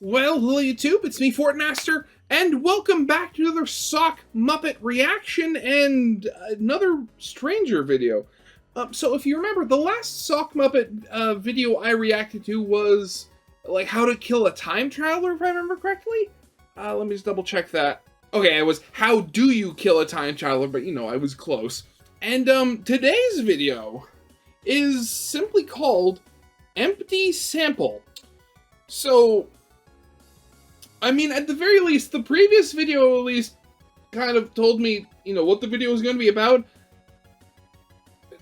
Well, hello YouTube, it's me, Fortmaster, and welcome back to another Sock Muppet reaction and another Stranger video. So if you remember, the last Sock Muppet video I reacted to was, like, how to kill a time traveler, if I remember correctly? Let me just double check that. Okay, it was how do you kill a time traveler, but you know, I was close. And today's video is simply called Empty Sample. So, I mean, at the very least, the previous video at least kind of told me, you know, what the video was going to be about.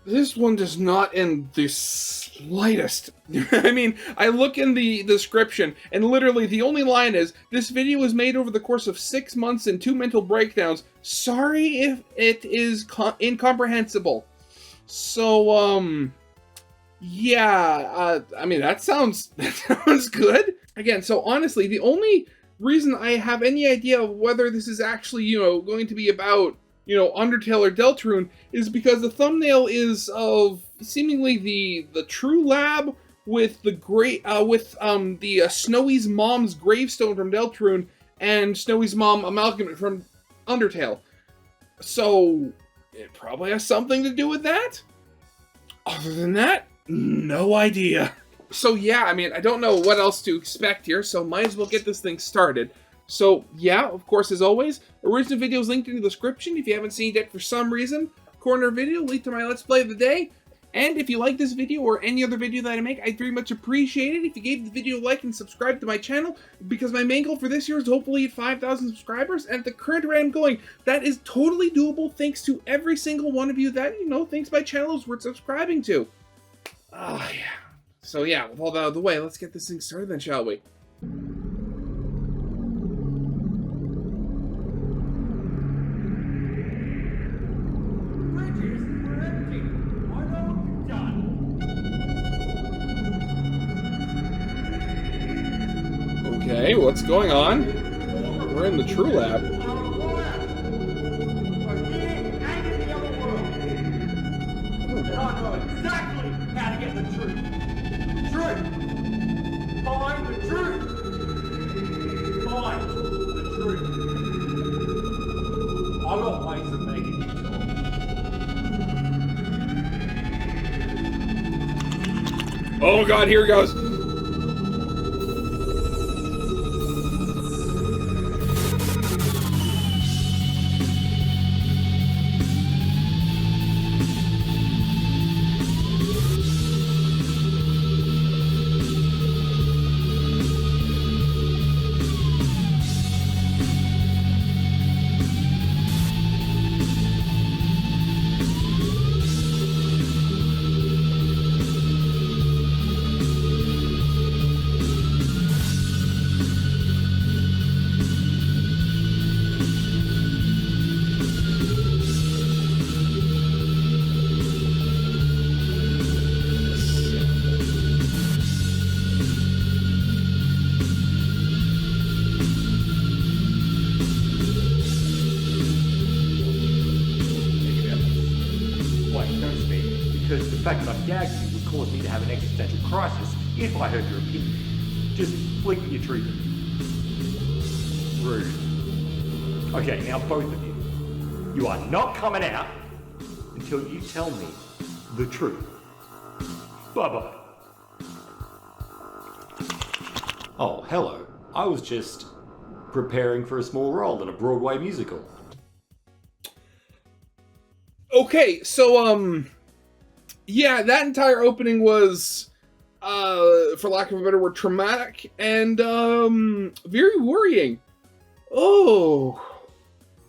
This one does not in the slightest. I mean, I look in the description, and literally the only line is, this video was made over the course of 6 months and 2 mental breakdowns. Sorry if it is incomprehensible. So, yeah, I mean, that sounds good. Again, so honestly, the only reason I have any idea of whether this is actually, you know, going to be about, you know, Undertale or Deltarune is because the thumbnail is of seemingly the True Lab with the Snowy's mom's gravestone from Deltarune and Snowy's mom amalgamate from Undertale. So it probably has something to do with that. Other than that, no idea. So yeah, I mean, I don't know what else to expect here, so might as well get this thing started. So yeah, of course, as always, original video is linked in the description if you haven't seen it yet for some reason. Corner video, link to my Let's Play of the day. And if you like this video or any other video that I make, I'd very much appreciate it if you gave the video a like and subscribe to my channel, because my main goal for this year is hopefully hit 5,000 subscribers, and at the current rate I'm going, that is totally doable thanks to every single one of you that, you know, thinks my channel is worth subscribing to. Ah, yeah. So yeah, with all that out of the way, let's get this thing started then, shall we? Okay, what's going on? We're in the True Lab. Find the truth! Find the truth! I've got ways of making you talk. Oh god, here it goes. Because the fact that I've gagged you would cause me to have an existential crisis if I heard your opinion. Just flick your truth. Rude. Okay, now both of you. You are not coming out until you tell me the truth. Bye-bye. Oh, hello. I was just preparing for a small role in a Broadway musical. Okay, so, yeah, that entire opening was, for lack of a better word, traumatic and, very worrying. Oh.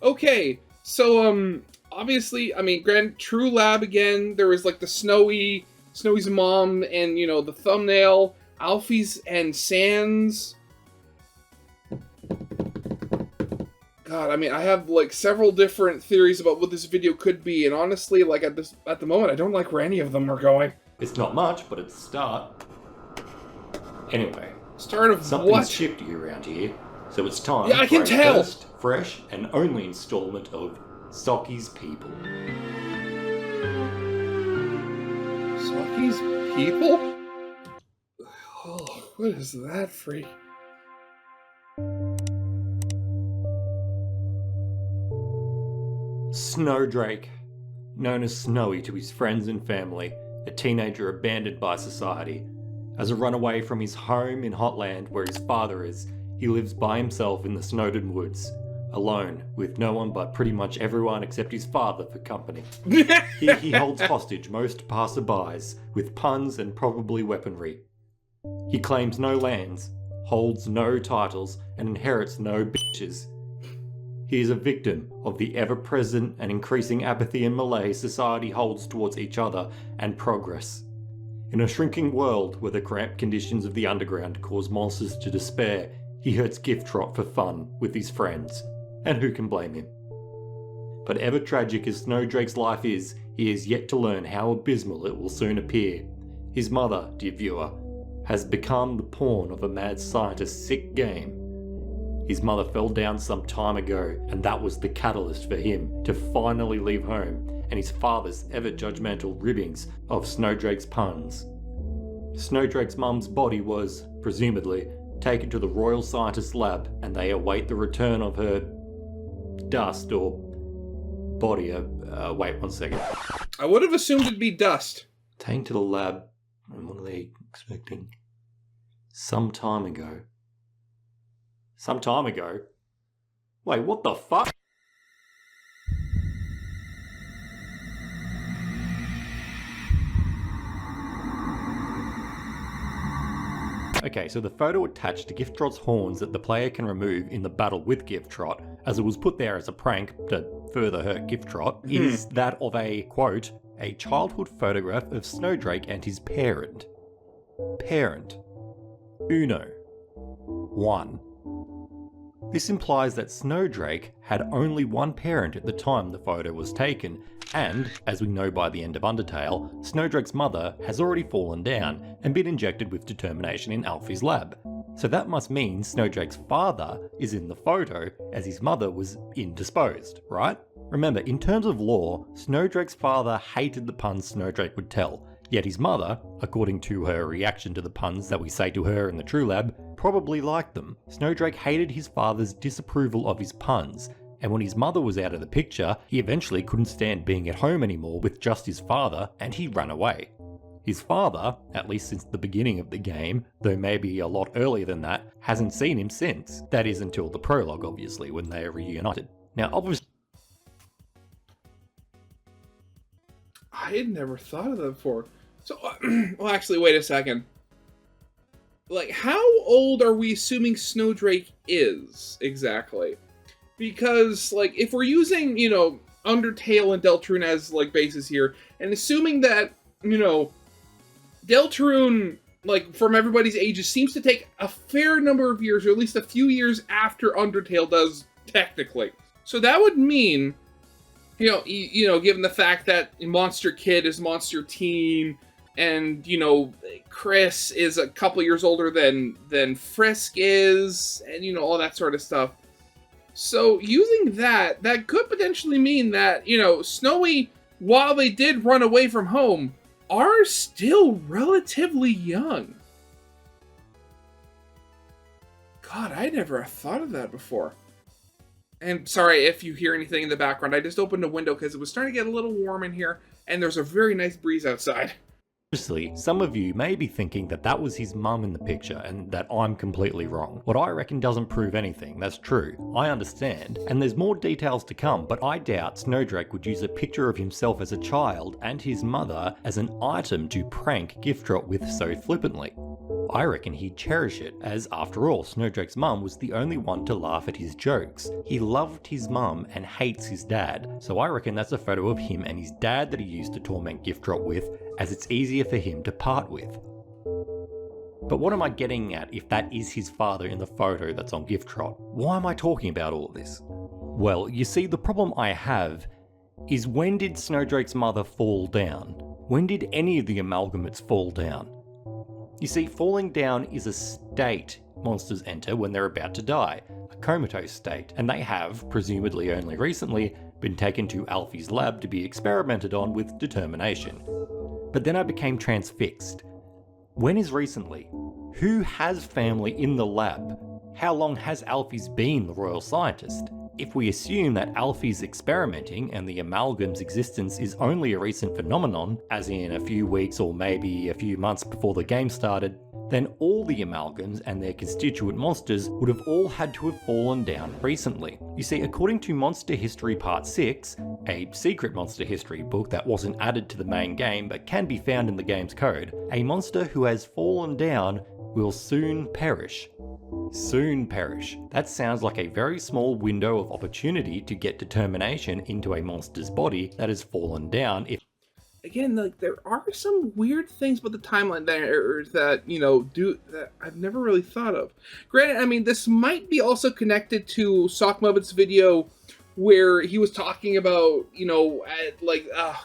Okay, so, obviously, I mean, True Lab again, there was, like, the Snowy's mom, and, you know, the thumbnail, Alfie's and Sans. God, I mean, I have, like, several different theories about what this video could be, and honestly, like, at the moment, I don't like where any of them are going. It's not much, but it's a start. Anyway. Start of something's what? shifty around here, so it's time I can for tell. our first, fresh, and only installment of Socky's People. Socky's People? Oh, what is that freak? Snowdrake, known as Snowy to his friends and family, a teenager abandoned by society. As a runaway from his home in Hotland where his father is, he lives by himself in the Snowdon woods, alone, with no one but pretty much everyone except his father for company. He holds hostage most passerbys, with puns and probably weaponry. He claims no lands, holds no titles, and inherits no bitches. He is a victim of the ever-present and increasing apathy and malaise society holds towards each other and progress. In a shrinking world where the cramped conditions of the underground cause monsters to despair, he hurts gift trot for fun with his friends. And who can blame him? But ever tragic as Snowdrake's life is, he is yet to learn how abysmal it will soon appear. His mother, dear viewer, has become the pawn of a mad scientist's sick game. His mother fell down some time ago, and that was the catalyst for him to finally leave home, and his father's ever-judgmental ribbings of Snowdrake's puns. Snowdrake's mum's body was, presumably, taken to the Royal Scientist Lab, and they await the return of her dust or body. Wait 1 second. I would have assumed it'd be dust. Taken to the lab, and what are they expecting? Some time ago. Some time ago? Wait, what the fuck? Okay, so the photo attached to Giftrot's horns that the player can remove in the battle with Giftrot, as it was put there as a prank to further hurt Giftrot, is that of a, quote, a childhood photograph of Snowdrake and his parent. Parent. Uno. 1. This implies that Snowdrake had only one parent at the time the photo was taken, and, as we know by the end of Undertale, Snowdrake's mother has already fallen down and been injected with determination in Alfie's lab. So that must mean Snowdrake's father is in the photo, as his mother was indisposed, right? Remember, in terms of lore, Snowdrake's father hated the puns Snowdrake would tell, yet his mother, according to her reaction to the puns that we say to her in the True Lab, probably liked them. Snowdrake hated his father's disapproval of his puns, and when his mother was out of the picture, he eventually couldn't stand being at home anymore with just his father, and he ran away. His father, at least since the beginning of the game, though maybe a lot earlier than that, hasn't seen him since. That is until the prologue, obviously, when they are reunited. Now, obviously, I had never thought of that before. So, well, actually, wait a second. Like, how old are we assuming Snowdrake is, exactly? Because, like, if we're using, you know, Undertale and Deltarune as, like, bases here, and assuming that, you know, Deltarune, like, from everybody's ages, seems to take a fair number of years, or at least a few years after Undertale does, technically. So that would mean, you know, given the fact that Monster Kid is Monster Teen, and, you know, Chris is a couple years older than Frisk is, and, you know, all that sort of stuff. So, using that could potentially mean that, you know, Snowy, while they did run away from home, are still relatively young. God, I never thought of that before. And sorry if you hear anything in the background, I just opened a window because it was starting to get a little warm in here, and there's a very nice breeze outside. obviously, some of you may be thinking that that was his mum in the picture and that I'm completely wrong. What I reckon doesn't prove anything, that's true. I understand, and there's more details to come, but I doubt Snowdrake would use a picture of himself as a child and his mother as an item to prank Giftrot with so flippantly. I reckon he'd cherish it, as after all, Snowdrake's mum was the only one to laugh at his jokes. He loved his mum and hates his dad, so I reckon that's a photo of him and his dad that he used to torment Giftrot with, as it's easier for him to part with. But what am I getting at if that is his father in the photo that's on Giftrot? Why am I talking about all of this? Well, you see, the problem I have is, when did Snowdrake's mother fall down? When did any of the amalgamates fall down? You see, falling down is a state monsters enter when they're about to die, a comatose state, and they have, presumably only recently, been taken to Alfie's lab to be experimented on with determination. But then I became transfixed. When is recently? Who has family in the lab? How long has Alfie's been the royal scientist? If we assume that Alfie's experimenting and the amalgam's existence is only a recent phenomenon, as in a few weeks or maybe a few months before the game started, then all the amalgams and their constituent monsters would have all had to have fallen down recently. You see, according to Monster History Part 6, a secret Monster History book that wasn't added to the main game but can be found in the game's code, a monster who has fallen down will soon perish. Soon perish. That sounds like a very small window of opportunity to get determination into a monster's body that has fallen down. Again, like, there are some weird things about the timeline there that, that I've never really thought of. Granted, I mean, this might be also connected to Sockmuppet's video where he was talking about, oh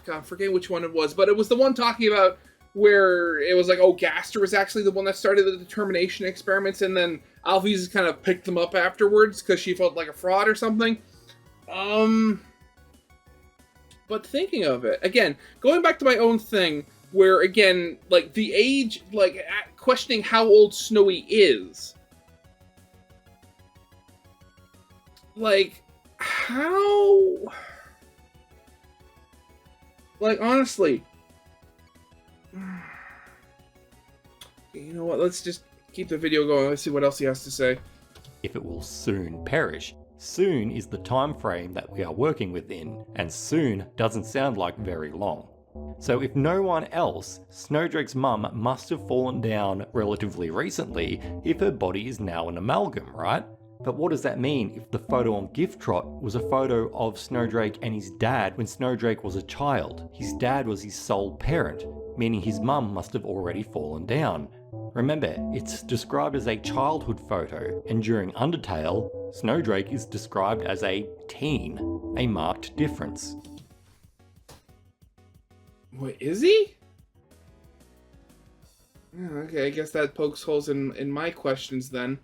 god, I'm forgetting which one it was, but it was the one talking about where it was like, oh, Gaster was actually the one that started the determination experiments, and then Alphys kind of picked them up afterwards because she felt like a fraud or something. But thinking of it, again, going back to my own thing, where, again, like, the age, like, questioning how old Snowy is. Like, how... Like, honestly... You know what, let's just keep the video going. Let's see what else he has to say. If it will soon perish. Soon is the time frame that we are working within, and soon doesn't sound like very long. So if no one else, Snowdrake's mum must have fallen down relatively recently if her body is now an amalgam, right? But what does that mean if the photo on Gift Trot was a photo of Snowdrake and his dad when Snowdrake was a child? His dad was his sole parent, meaning his mum must have already fallen down. Remember, it's described as a childhood photo, and during Undertale, Snowdrake is described as a teen, a marked difference. What, is he? Okay, I guess that pokes holes in my questions then.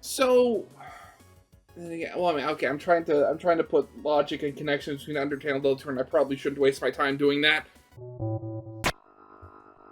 So, well, I mean, okay, I'm trying to put logic and connections between Undertale and Deltarune. I probably shouldn't waste my time doing that.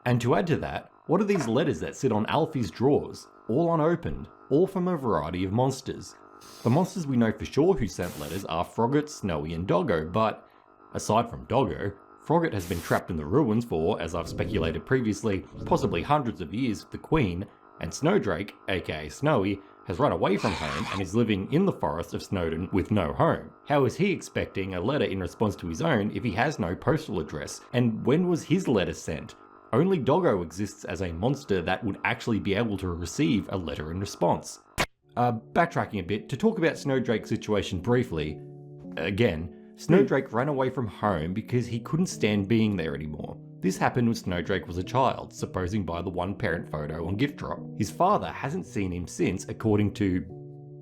And to add to that, what are these letters that sit on Alfie's drawers, all unopened, all from a variety of monsters? The monsters we know for sure who sent letters are Frogget, Snowy, and Doggo, but aside from Doggo, Frogget has been trapped in the ruins for, as I've speculated previously, possibly hundreds of years with the Queen, and Snowdrake, aka Snowy, has run away from home and is living in the forest of Snowdon with no home. How is he expecting a letter in response to his own if he has no postal address? And when was his letter sent? Only Doggo exists as a monster that would actually be able to receive a letter in response. Backtracking a bit, to talk about Snowdrake's situation briefly. Again, Snowdrake ran away from home because he couldn't stand being there anymore. This happened when Snowdrake was a child, supposing by the one-parent photo on Gift Drop. His father hasn't seen him since, according to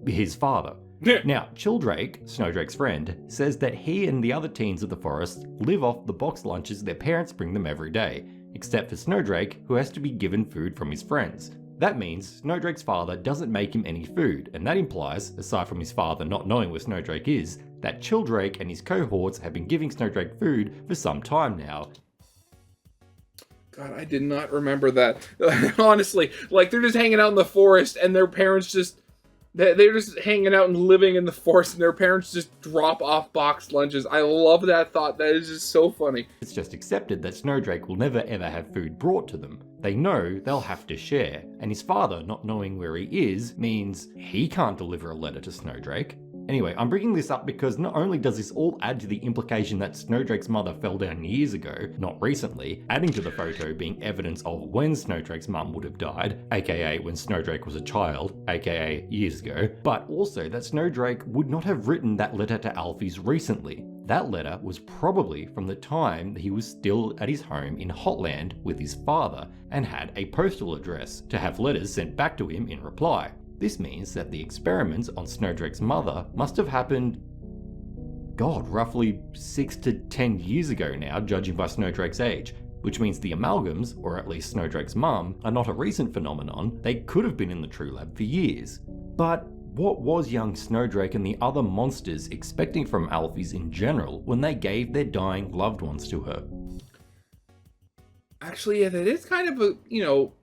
his father. Now, Childrake, Snowdrake's friend, says that he and the other teens of the forest live off the box lunches their parents bring them every day, except for Snowdrake, who has to be given food from his friends. That means Snowdrake's father doesn't make him any food, and that implies, aside from his father not knowing where Snowdrake is, that Childrake and his cohorts have been giving Snowdrake food for some time now. God, I did not remember that. Honestly, like, they're just hanging out in the forest, and their parents just... They're just hanging out and living in the forest, and their parents just drop off boxed lunches. I love that thought. That is just so funny. It's just accepted that Snowdrake will never ever have food brought to them. They know they'll have to share, and his father not knowing where he is means he can't deliver a letter to Snowdrake. Anyway, I'm bringing this up because not only does this all add to the implication that Snowdrake's mother fell down years ago, not recently, adding to the photo being evidence of when Snowdrake's mum would have died, aka when Snowdrake was a child, aka years ago, but also that Snowdrake would not have written that letter to Alphys recently. That letter was probably from the time that he was still at his home in Hotland with his father and had a postal address to have letters sent back to him in reply. This means that the experiments on Snowdrake's mother must have happened, roughly 6 to 10 years ago now, judging by Snowdrake's age, which means the amalgams, or at least Snowdrake's mum, are not a recent phenomenon. They could have been in the True Lab for years. But what was young Snowdrake and the other monsters expecting from Alphys in general when they gave their dying loved ones to her? Actually, yeah, that is kind of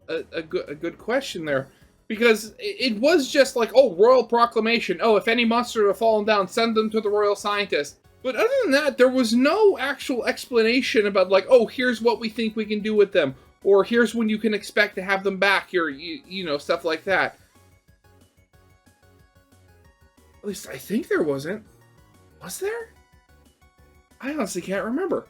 a good question there. Because it was just like, oh, royal proclamation. Oh, if any monsters have fallen down, send them to the royal scientist. But other than that, there was no actual explanation about like, oh, here's what we think we can do with them. Or here's when you can expect to have them back, or, you know, stuff like that. At least I think there wasn't. Was there? I honestly can't remember.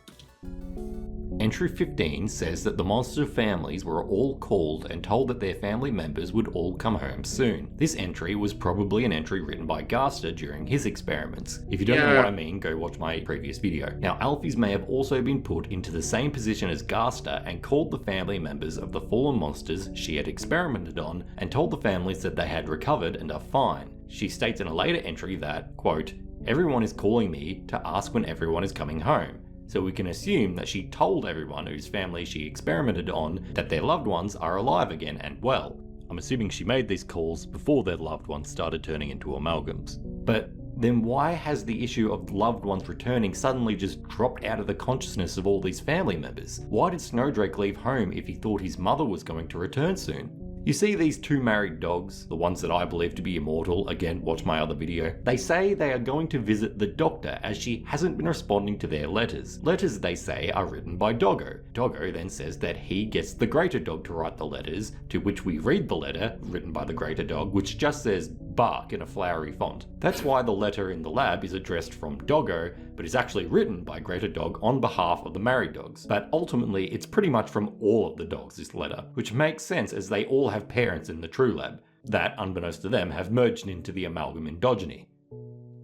Entry 15 says that the monster families were all called and told that their family members would all come home soon. This entry was probably an entry written by Gaster during his experiments. If you don't know what I mean, go watch my previous video. Now, Alphys may have also been put into the same position as Gaster and called the family members of the fallen monsters she had experimented on and told the families that they had recovered and are fine. She states in a later entry that, quote, "Everyone is calling me to ask when everyone is coming home." So we can assume that she told everyone whose family she experimented on that their loved ones are alive again and well. I'm assuming she made these calls before their loved ones started turning into amalgams. But then why has the issue of loved ones returning suddenly just dropped out of the consciousness of all these family members? Why did Snowdrake leave home if he thought his mother was going to return soon? You see these two married dogs, the ones that I believe to be immortal, again watch my other video, they say they are going to visit the doctor as she hasn't been responding to their letters. Letters, they say, are written by Doggo. Doggo then says that he gets the greater dog to write the letters, to which we read the letter, written by the greater dog, which just says bark in a flowery font. That's why the letter in the lab is addressed from Doggo, but is actually written by greater dog on behalf of the married dogs. But ultimately, it's pretty much from all of the dogs, this letter, which makes sense as they all have parents in the True Lab that, unbeknownst to them, have merged into the amalgam endogeny.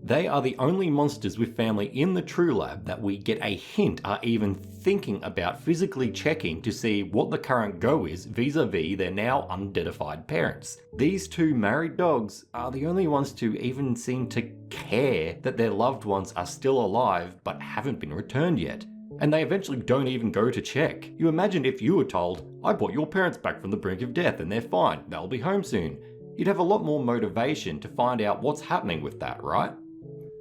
They are the only monsters with family in the True Lab that we get a hint are even thinking about physically checking to see what the current go is vis-a-vis their now unidentified parents. These two married dogs are the only ones to even seem to care that their loved ones are still alive but haven't been returned yet. And they eventually don't even go to check. You imagine if you were told, "I brought your parents back from the brink of death and they're fine, they'll be home soon." You'd have a lot more motivation to find out what's happening with that, right?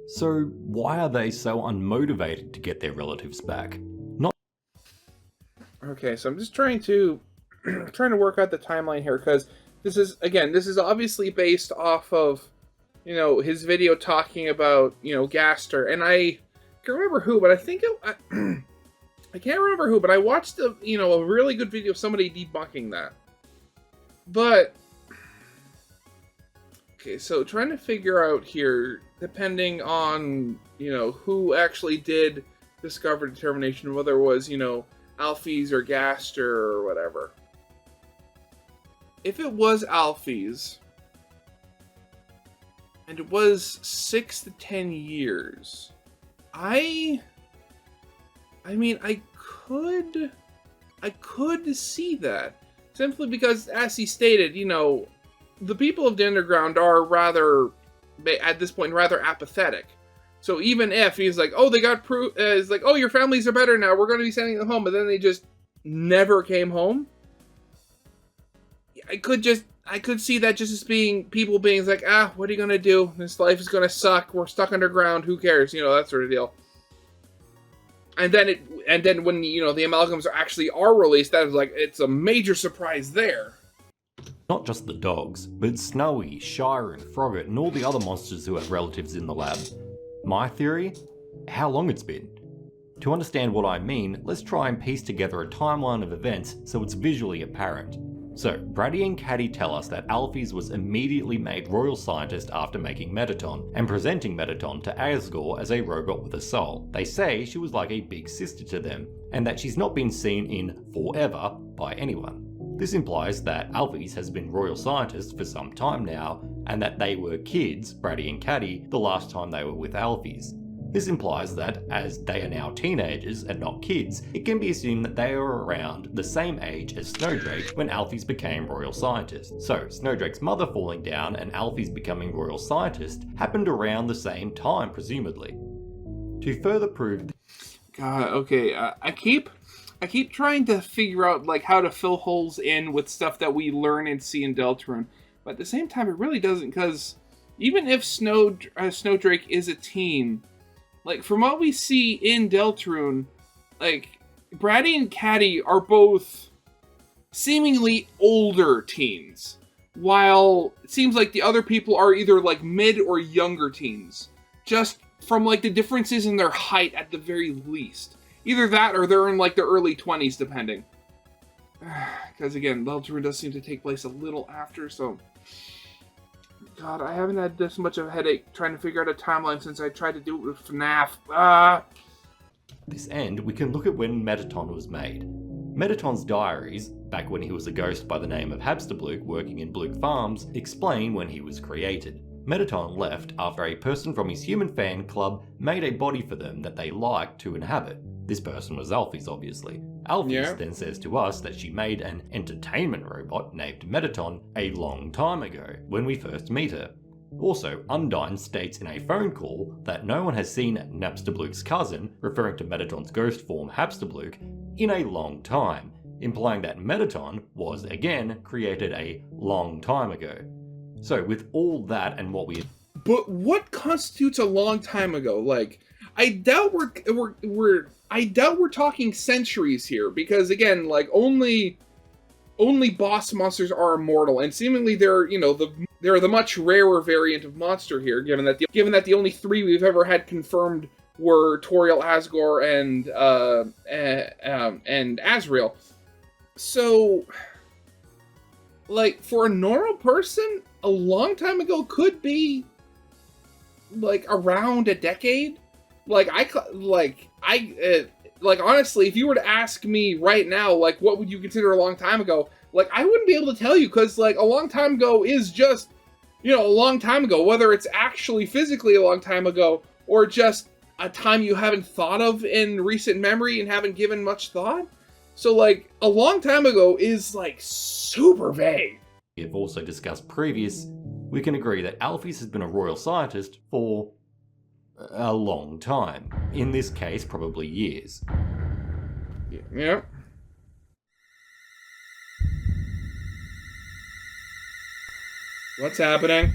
So why are they so unmotivated to get their relatives back? Okay, so I'm just trying to work out the timeline here, because this is obviously based off of, you know, his video talking about, you know, Gaster, and I can't remember who, but I think I can't remember who, but I watched a really good video of somebody debunking that. But okay, so trying to figure out here, depending on, you know, who actually did discover determination, whether it was, you know, Alphys or Gaster or whatever. If it was Alphys, and it was 6 to 10 years, I mean, I could see that. Simply because, as he stated, you know, the people of the underground are rather, at this point, rather apathetic. So even if he's like, oh, they got proof, it's like, oh, your families are better now, we're going to be sending them home, but then they just never came home. I could see that just as being people being like, what are you going to do? This life is going to suck. We're stuck underground. Who cares? You know, that sort of deal. And then when, you know, the amalgams are released, that is like, it's a major surprise there. Not just the dogs, but Snowy, Shire and Frogget and all the other monsters who have relatives in the lab. My theory? How long it's been. To understand what I mean, let's try and piece together a timeline of events so it's visually apparent. So, Brady and Caddy tell us that Alphys was immediately made royal scientist after making Metaton, and presenting Metaton to Asgore as a robot with a soul. They say she was like a big sister to them, and that she's not been seen in forever by anyone. This implies that Alphys has been royal scientist for some time now, and that they were kids, Brady and Caddy, the last time they were with Alphys. This implies that, as they are now teenagers and not kids, it can be assumed that they are around the same age as Snowdrake when Alphys became royal scientist. So, Snowdrake's mother falling down and Alphys becoming royal scientist happened around the same time, presumably. To further prove... God, okay, I keep trying to figure out, like, how to fill holes in with stuff that we learn and see in Deltarune, but at the same time, it really doesn't, because even if Snowdrake is a teen, like, from what we see in Deltarune, like, Brady and Caddy are both seemingly older teens. while it seems like the other people are either like mid or younger teens, just from like the differences in their height at the very least. Either that or they're in like their early 20s, depending. Because again, Deltarune does seem to take place a little after, so... God, I haven't had this much of a headache trying to figure out a timeline since I tried to do it with FNAF. This end, we can look at when Metaton was made. Metaton's diaries, back when he was a ghost by the name of Habstabluke working in Bluke Farms, explain when he was created. Metaton left after a person from his human fan club made a body for them that they liked to inhabit. This person was Alphys, obviously. Alphys then says to us that she made an entertainment robot named Metaton a long time ago, when we first meet her. Also, Undyne states in a phone call that no one has seen Napstabluke's cousin, referring to Metaton's ghost form Habstabluke, in a long time, implying that Metaton was, again, created a long time ago. So, with all that and what we... But what constitutes a long time ago? Like, I doubt we're talking centuries here, because again, like only boss monsters are immortal, and seemingly they're the much rarer variant of monster here. Given that the only 3 we've ever had confirmed were Toriel, Asgore, and Azrael. So, like for a normal person, a long time ago could be like around a decade. Honestly, if you were to ask me right now, like, what would you consider a long time ago? Like, I wouldn't be able to tell you, because, like, a long time ago is just, a long time ago. Whether it's actually physically a long time ago, or just a time you haven't thought of in recent memory and haven't given much thought. So, like, a long time ago is, like, super vague. We have also discussed previous, we can agree that Alphys has been a royal scientist for... a long time. In this case, probably years. Yeah. What's happening?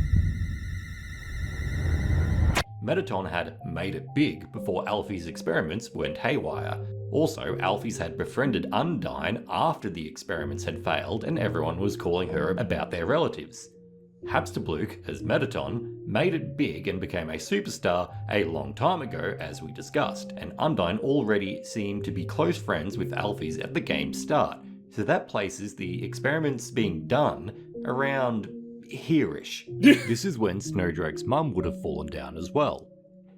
Metaton had made it big before Alphys' experiments went haywire. Also, Alphys had befriended Undyne after the experiments had failed and everyone was calling her about their relatives. Habstabluke, as Metaton, made it big and became a superstar a long time ago, as we discussed, and Undyne already seemed to be close friends with Alphys at the game's start, so that places the experiments being done around here-ish. This is when Snowdrake's mum would have fallen down as well.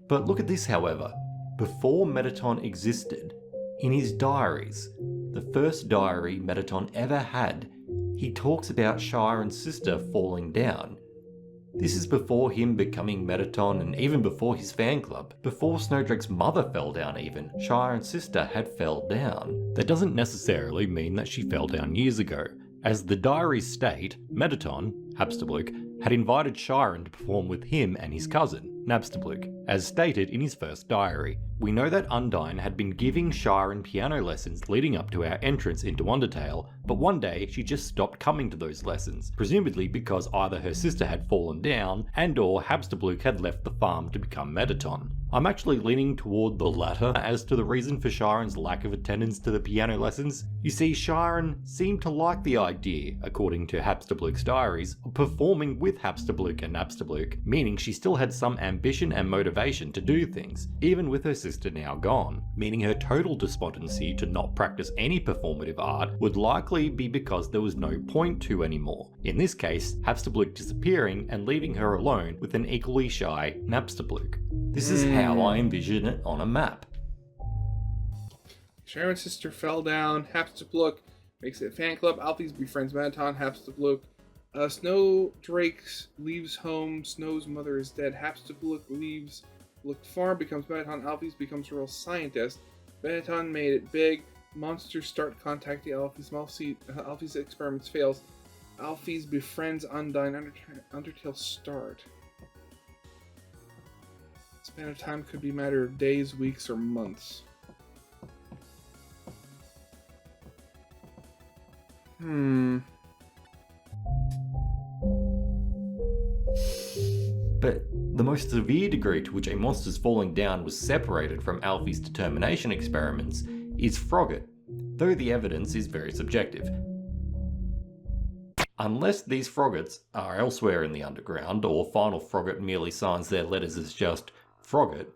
But look at this, however. Before Metaton existed, in his diaries, the first diary Metaton ever had, he talks about Shiren's sister falling down. This is before him becoming Metaton and even before his fan club. Before Snowdrake's mother fell down even, Shiren's sister had fell down. That doesn't necessarily mean that she fell down years ago. As the diaries state, Metaton, Habstabluke, had invited Shiren to perform with him and his cousin, Nabstabluke, as stated in his first diary. We know that Undyne had been giving Shiren piano lessons leading up to our entrance into Undertale, but one day she just stopped coming to those lessons, presumably because either her sister had fallen down and or Habstabluke had left the farm to become Metaton. I'm actually leaning toward the latter as to the reason for Shiren's lack of attendance to the piano lessons. You see, Shiren seemed to like the idea, according to Habstabluke's diaries, of performing with Habstabluke and Nabstabluke, meaning she still had some ambition and motivation to do things, even with her sister now gone, meaning her total despondency to not practice any performative art would likely be because there was no point to anymore. In this case, Habstabluke disappearing and leaving her alone with an equally shy Nabstabluke. This is how I envision it on a map. Shiren's sister fell down. Habstabluke makes it a fan club. Alphys befriends Metaton. Habstabluke. Snowdrake leaves home. Snow's mother is dead. Habstabluke leaves Bluke Farm, becomes Metaton. Alphys becomes a real scientist. Metaton made it big. Monsters start contacting Alphys. Alphys' experiments fails. Alphys befriends Undyne. Undertale start. Span of time could be a matter of days, weeks, or months. But the most severe degree to which a monster's falling down was separated from Alphys' determination experiments is Frogget, though the evidence is very subjective. Unless these Froggets are elsewhere in the underground, or Final Frogget merely signs their letters as just Frogget,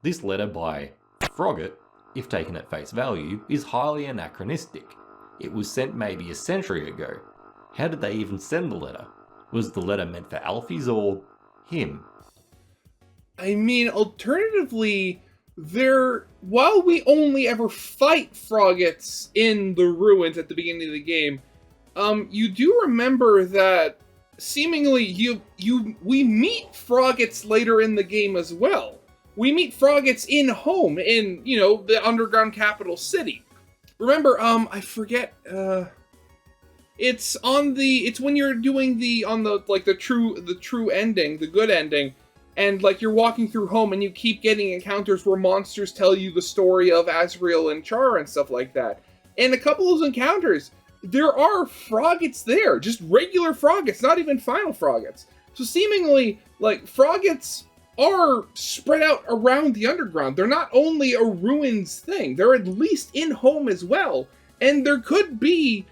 this letter by Frogget, if taken at face value, is highly anachronistic. It was sent maybe a century ago. How did they even send the letter? Was the letter meant for Alfie's or him? I mean, alternatively, while we only ever fight Froggets in the ruins at the beginning of the game, you do remember that seemingly we meet Froggets later in the game as well. We meet Froggets in home in, the underground capital city. Remember, I forget, it's when you're doing the true ending, the good ending, and you're walking through home and you keep getting encounters where monsters tell you the story of Azrael and Char and stuff like that. And a couple of those encounters, there are Froggets there, just regular Froggets, not even final Froggets. So seemingly, Froggets are spread out around the underground. They're not only a ruins thing, they're at least in home as well. And there could be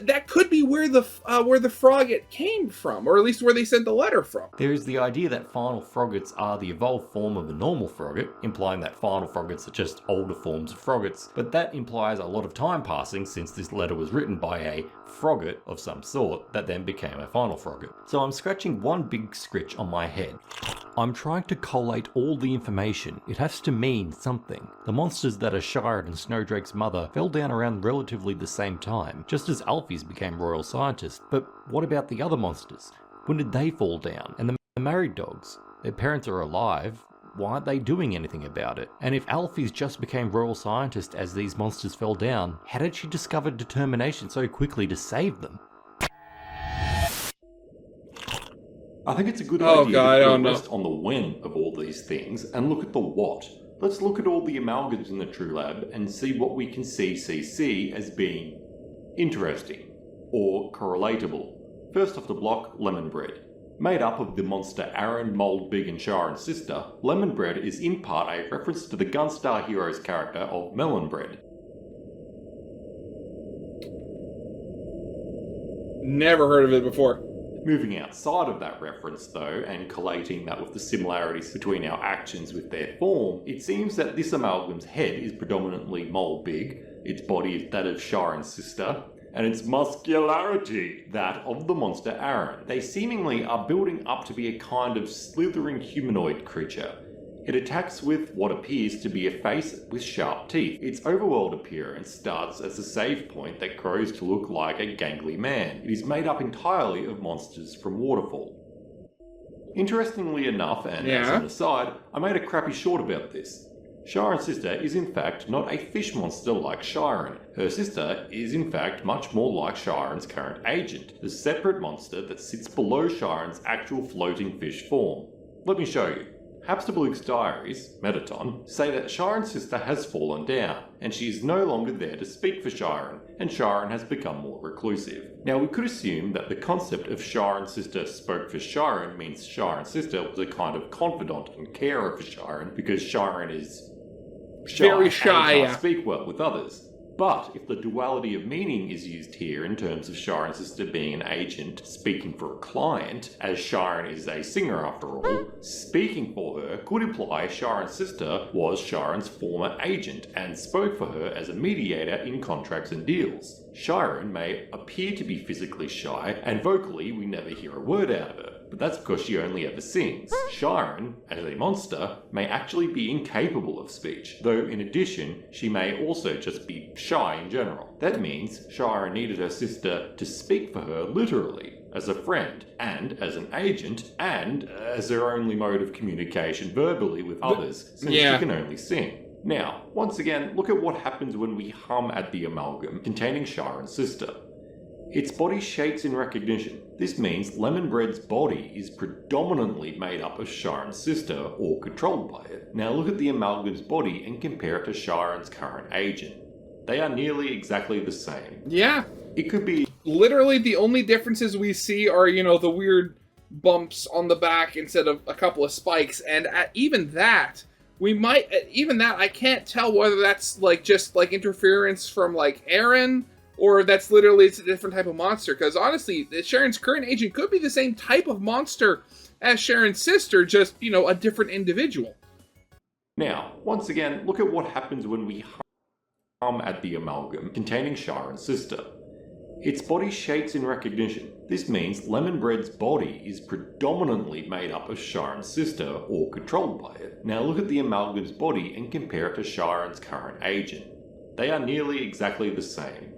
that could be where the Frogget came from, or at least where they sent the letter from. There is the idea that final Froggets are the evolved form of a normal Frogget, implying that final Froggets are just older forms of Froggets, but that implies a lot of time passing since this letter was written by a Frogget of some sort that then became a final Frogget. So I'm scratching one big scritch on my head. I'm trying to collate all the information. It has to mean something. The monsters that are Shire and Snowdrake's mother fell down around relatively the same time, just as Alfie's became royal scientist. But what about the other monsters? When did they fall down? And the married dogs? Their parents are alive. Why aren't they doing anything about it? And if Alfie's just became royal scientist as these monsters fell down, how did she discover determination so quickly to save them? I think it's a good idea to rest on the when of all these things and look at the what. Let's look at all the amalgams in the True Lab and see what we can see as being interesting or correlatable. First off the block, lemon bread. Made up of the monster Aaron, Mold, Big and Sharon's sister, lemon bread is in part a reference to the Gunstar Heroes character of melon bread. Never heard of it before. Moving outside of that reference though, and collating that with the similarities between our actions with their form, it seems that this amalgam's head is predominantly mole big, its body is that of Sharon's sister, and its muscularity that of the monster Aaron. They seemingly are building up to be a kind of slithering humanoid creature. It attacks with what appears to be a face with sharp teeth. Its overworld appearance starts as a save point that grows to look like a gangly man. It is made up entirely of monsters from Waterfall. Interestingly enough, and as an aside, I made a crappy short about this. Sharon's sister is in fact not a fish monster like Sharon. Her sister is in fact much more like Sharon's current agent, the separate monster that sits below Sharon's actual floating fish form. Let me show you. Habstabluke's diaries, Metaton, say that Sharon's sister has fallen down, and she is no longer there to speak for Sharon, and Sharon has become more reclusive. Now we could assume that the concept of Sharon's sister spoke for Sharon means Sharon's sister was a kind of confidant and carer for Sharon, because Sharon is very shy and can't speak well with others. But if the duality of meaning is used here in terms of Sharon's sister being an agent speaking for a client, as Sharon is a singer after all, speaking for her could imply Sharon's sister was Sharon's former agent and spoke for her as a mediator in contracts and deals. Sharon may appear to be physically shy, and vocally we never hear a word out of her, but that's because she only ever sings. Sharon, as a monster, may actually be incapable of speech, though in addition, she may also just be shy in general. That means Sharon needed her sister to speak for her literally, as a friend, and as an agent, and as her only mode of communication verbally with others, since she can only sing. Now, once again, look at what happens when we hum at the amalgam containing Sharon's sister. Its body shakes in recognition. This means Lemon Bread's body is predominantly made up of Sharon's sister, or controlled by it. Now look at the amalgam's body and compare it to Sharon's current agent. They are nearly exactly the same. Yeah. It could be... Literally the only differences we see are, the weird bumps on the back instead of a couple of spikes, and even that... I can't tell whether that's just interference from Aaron or that's literally it's a different type of monster. Because honestly, Sharon's current agent could be the same type of monster as Sharon's sister, just, a different individual. Now, once again, look at what happens when we hum at the amalgam containing Sharon's sister. Its body shakes in recognition. This means Lemon Bread's body is predominantly made up of Sharon's sister, or controlled by it. Now look at the amalgam's body and compare it to Sharon's current agent. They are nearly exactly the same.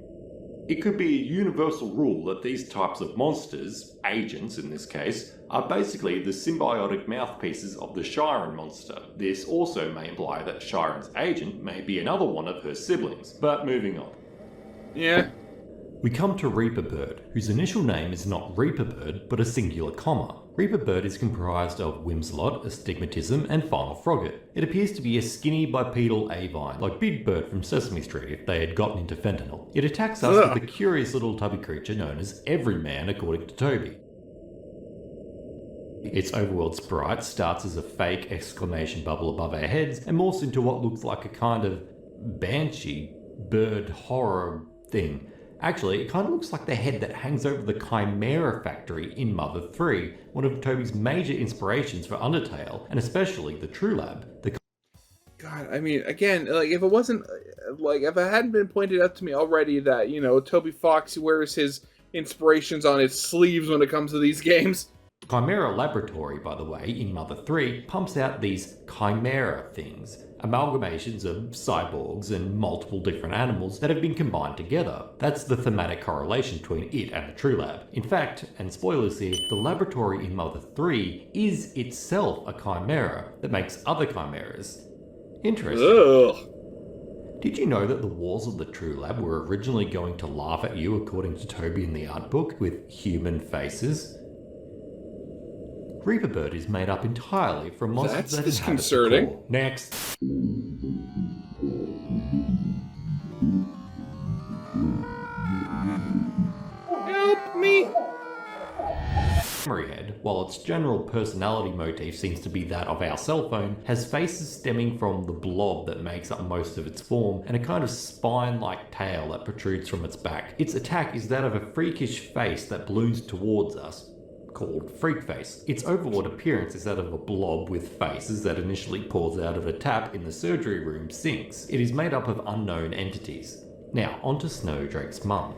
It could be a universal rule that these types of monsters, agents in this case, are basically the symbiotic mouthpieces of the Sharon monster. This also may imply that Sharon's agent may be another one of her siblings, but moving on. Yeah. We come to Reaper Bird, whose initial name is not Reaper Bird, but a singular comma. Reaper Bird is comprised of Whimsalot, Astigmatism, and Final Frogget. It appears to be a skinny bipedal avine, like Big Bird from Sesame Street if they had gotten into fentanyl. It attacks us with a curious little tubby creature known as Everyman, according to Toby. Its overworld sprite starts as a fake exclamation bubble above our heads and morphs into what looks like a kind of banshee bird horror thing. Actually, it kind of looks like the head that hangs over the Chimera factory in Mother 3, one of Toby's major inspirations for Undertale, and especially the True Lab. God, I mean, again, if it wasn't, if it hadn't been pointed out to me already that, Toby Fox wears his inspirations on his sleeves when it comes to these games. Chimera Laboratory, by the way, in Mother 3, pumps out these chimera things, amalgamations of cyborgs and multiple different animals that have been combined together. That's the thematic correlation between it and the True Lab. In fact, and spoilers here, the laboratory in Mother 3 is itself a chimera that makes other chimeras. Interesting. Ugh. Did you know that the walls of the True Lab were originally going to laugh at you, according to Toby in the art book, with human faces? Reaper Bird is made up entirely from monsters that inhabit the core. Next. Help me! Memory Head, while its general personality motif seems to be that of our cell phone, has faces stemming from the blob that makes up most of its form and a kind of spine-like tail that protrudes from its back. Its attack is that of a freakish face that balloons towards us, called Freak Face. Its overworld appearance is that of a blob with faces that initially pours out of a tap in the surgery room sinks. It is made up of unknown entities. Now, onto Snowdrake's mum.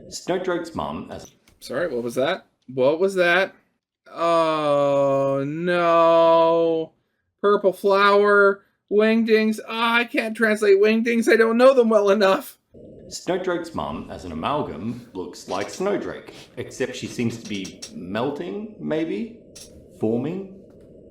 Snowdrake's mum as... Sorry, what was that? What was that? Oh, no. Purple flower, wingdings. I can't translate wingdings. I don't know them well enough. Snowdrake's mum, as an amalgam, looks like Snowdrake, except she seems to be melting, maybe? Forming?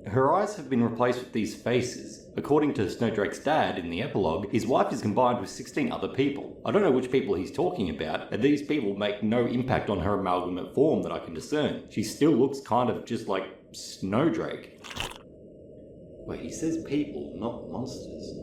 Her eyes have been replaced with these faces. According to Snowdrake's dad in the epilogue, his wife is combined with 16 other people. I don't know which people he's talking about, and these people make no impact on her amalgamate form that I can discern. She still looks kind of just like Snowdrake. Wait, he says people, not monsters.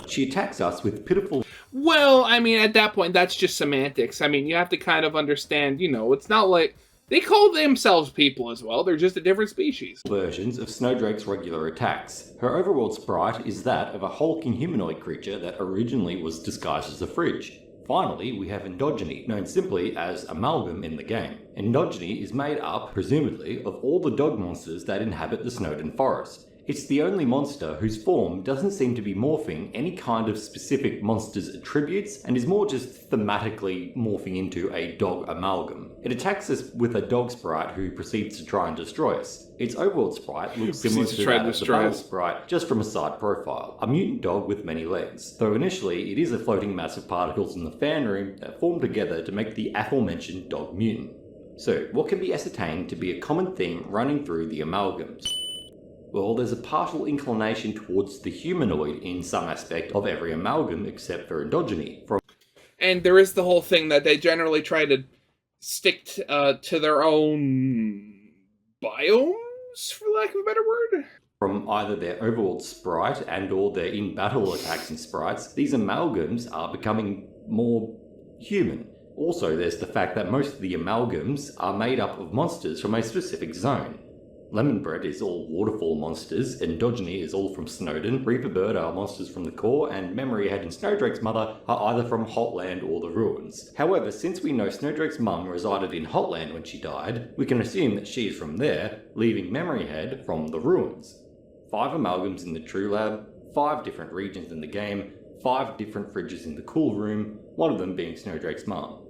She attacks us with pitiful... Well, I mean, at that point, that's just semantics. I mean, you have to kind of understand, it's not like... They call themselves people as well, they're just a different species. Versions of Snowdrake's regular attacks. Her overworld sprite is that of a hulking humanoid creature that originally was disguised as a fridge. Finally, we have Endogyne, known simply as Amalgam in the game. Endogyne is made up, presumably, of all the dog monsters that inhabit the Snowdin Forest. It's the only monster whose form doesn't seem to be morphing any kind of specific monster's attributes and is more just thematically morphing into a dog amalgam. It attacks us with a dog sprite who proceeds to try and destroy us. Its overworld sprite looks similar to that of the battle sprite, just from a side profile. A mutant dog with many legs. Though initially it is a floating mass of particles in the fan room that form together to make the aforementioned dog mutant. So, what can be ascertained to be a common theme running through the amalgams? Well, there's a partial inclination towards the humanoid in some aspect of every amalgam except for Endogyne. And there is the whole thing that they generally try to stick to their own biomes, for lack of a better word. From either their overworld sprite and or their in-battle attacks and sprites, these amalgams are becoming more human. Also, there's the fact that most of the amalgams are made up of monsters from a specific zone. Lemonbread is all waterfall monsters, Endogyne is all from Snowdon, Reaper Bird are monsters from the core, and Memory Head and Snowdrake's mother are either from Hotland or the Ruins. However, since we know Snowdrake's mum resided in Hotland when she died, we can assume that she is from there, leaving Memory Head from the Ruins. 5 amalgams in the True Lab, 5 different regions in the game, 5 different fridges in the cool room, one of them being Snowdrake's mum.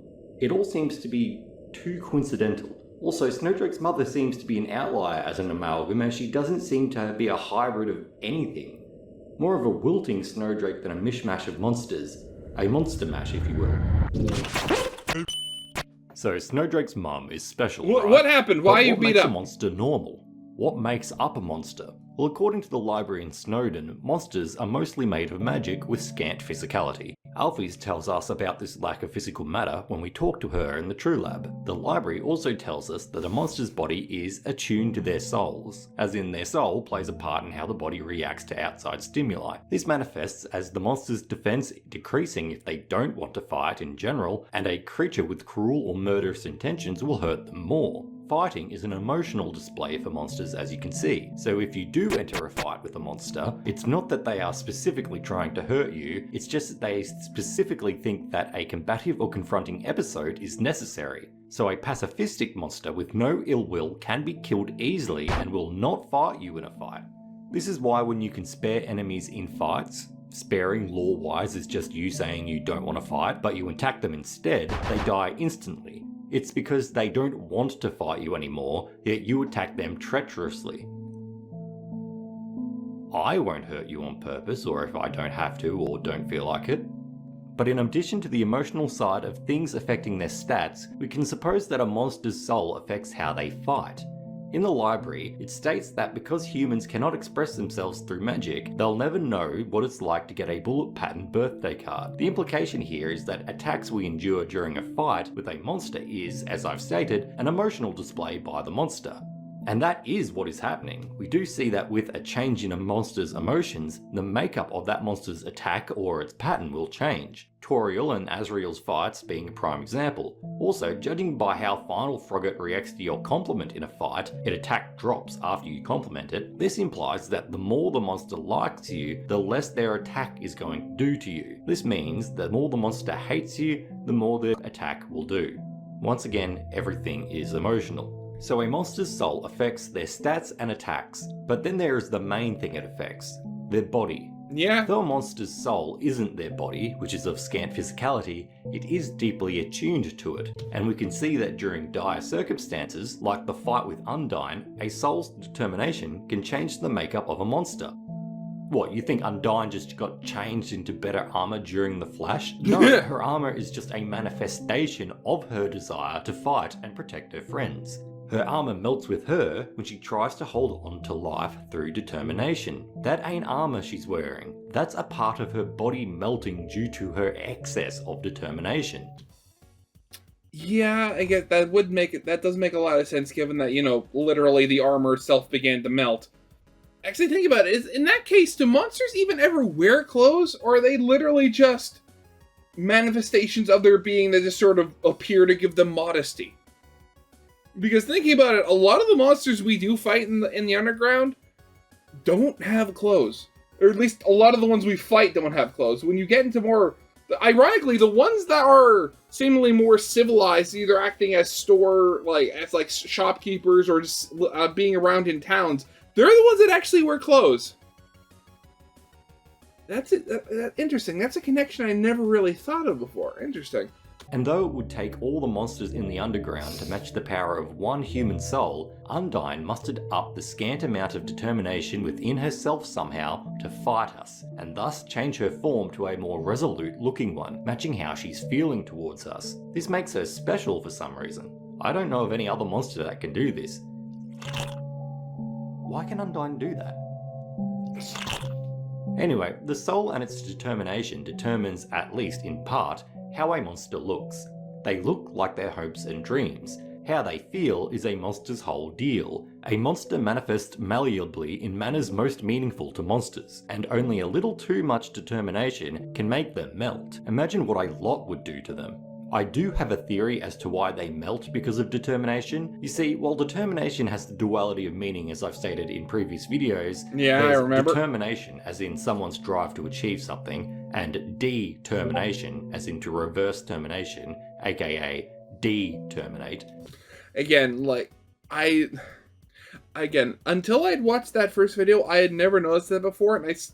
It all seems to be too coincidental. Also, Snowdrake's mother seems to be an outlier as an amalgam, as she doesn't seem to be a hybrid of anything. More of a wilting Snowdrake than a mishmash of monsters. A monster mash, if you will. So, Snowdrake's mum is special, right? What happened? Why you beat up? What makes a monster normal? What makes up a monster? Well, according to the library in Snowdon, monsters are mostly made of magic with scant physicality. Alphys tells us about this lack of physical matter when we talk to her in the True Lab. The library also tells us that a monster's body is attuned to their souls, as in their soul plays a part in how the body reacts to outside stimuli. This manifests as the monster's defense decreasing if they don't want to fight in general, and a creature with cruel or murderous intentions will hurt them more. Fighting is an emotional display for monsters, as you can see, so if you do enter a fight with a monster, it's not that they are specifically trying to hurt you, it's just that they specifically think that a combative or confronting episode is necessary. So a pacifistic monster with no ill will can be killed easily and will not fight you in a fight. This is why when you can spare enemies in fights, sparing lore-wise is just you saying you don't want to fight, but you attack them instead, they die instantly. It's because they don't want to fight you anymore, yet you attack them treacherously. I won't hurt you on purpose, or if I don't have to or don't feel like it. But in addition to the emotional side of things affecting their stats, we can suppose that a monster's soul affects how they fight. In the library, it states that because humans cannot express themselves through magic, they'll never know what it's like to get a bullet pattern birthday card. The implication here is that attacks we endure during a fight with a monster is, as I've stated, an emotional display by the monster. And that is what is happening. We do see that with a change in a monster's emotions, the makeup of that monster's attack or its pattern will change. Toriel and Azrael's fights being a prime example. Also, judging by how Final Frogget reacts to your compliment in a fight, its attack drops after you compliment it. This implies that the more the monster likes you, the less their attack is going to do to you. This means that the more the monster hates you, the more their attack will do. Once again, everything is emotional. So a monster's soul affects their stats and attacks, but then there is the main thing it affects, their body. Yeah. Though a monster's soul isn't their body, which is of scant physicality, it is deeply attuned to it, and we can see that during dire circumstances, like the fight with Undyne, a soul's determination can change the makeup of a monster. What, you think Undyne just got changed into better armor during the Flash? No, her armor is just a manifestation of her desire to fight and protect her friends. Her armor melts with her when she tries to hold on to life through determination. That ain't armor she's wearing. That's a part of her body melting due to her excess of determination. Yeah, I get that. That does make a lot of sense, given that, literally the armor itself began to melt. Actually, think about it. In that case, do monsters even ever wear clothes, or are they literally just manifestations of their being that just sort of appear to give them modesty? Because thinking about it, a lot of the monsters we do fight in the underground don't have clothes. Or at least a lot of the ones we fight don't have clothes. When you get into more... Ironically, the ones that are seemingly more civilized, either acting as shopkeepers or just being around in towns, they're the ones that actually wear clothes. That's interesting. That's a connection I never really thought of before. Interesting. And though it would take all the monsters in the underground to match the power of one human soul, Undyne mustered up the scant amount of determination within herself somehow to fight us, and thus change her form to a more resolute looking one, matching how she's feeling towards us. This makes her special for some reason. I don't know of any other monster that can do this. Why can Undyne do that? Anyway, the soul and its determination determines, at least in part, how a monster looks. They look like their hopes and dreams. How they feel is a monster's whole deal. A monster manifests malleably in manners most meaningful to monsters, and only a little too much determination can make them melt. Imagine what a lot would do to them. I do have a theory as to why they melt because of determination. You see, while determination has the duality of meaning as I've stated in previous videos, Yeah, I there's remember. determination as in someone's drive to achieve something, and determination as in to reverse termination, aka determinate. Again, until I'd watched that first video, I had never noticed that before, and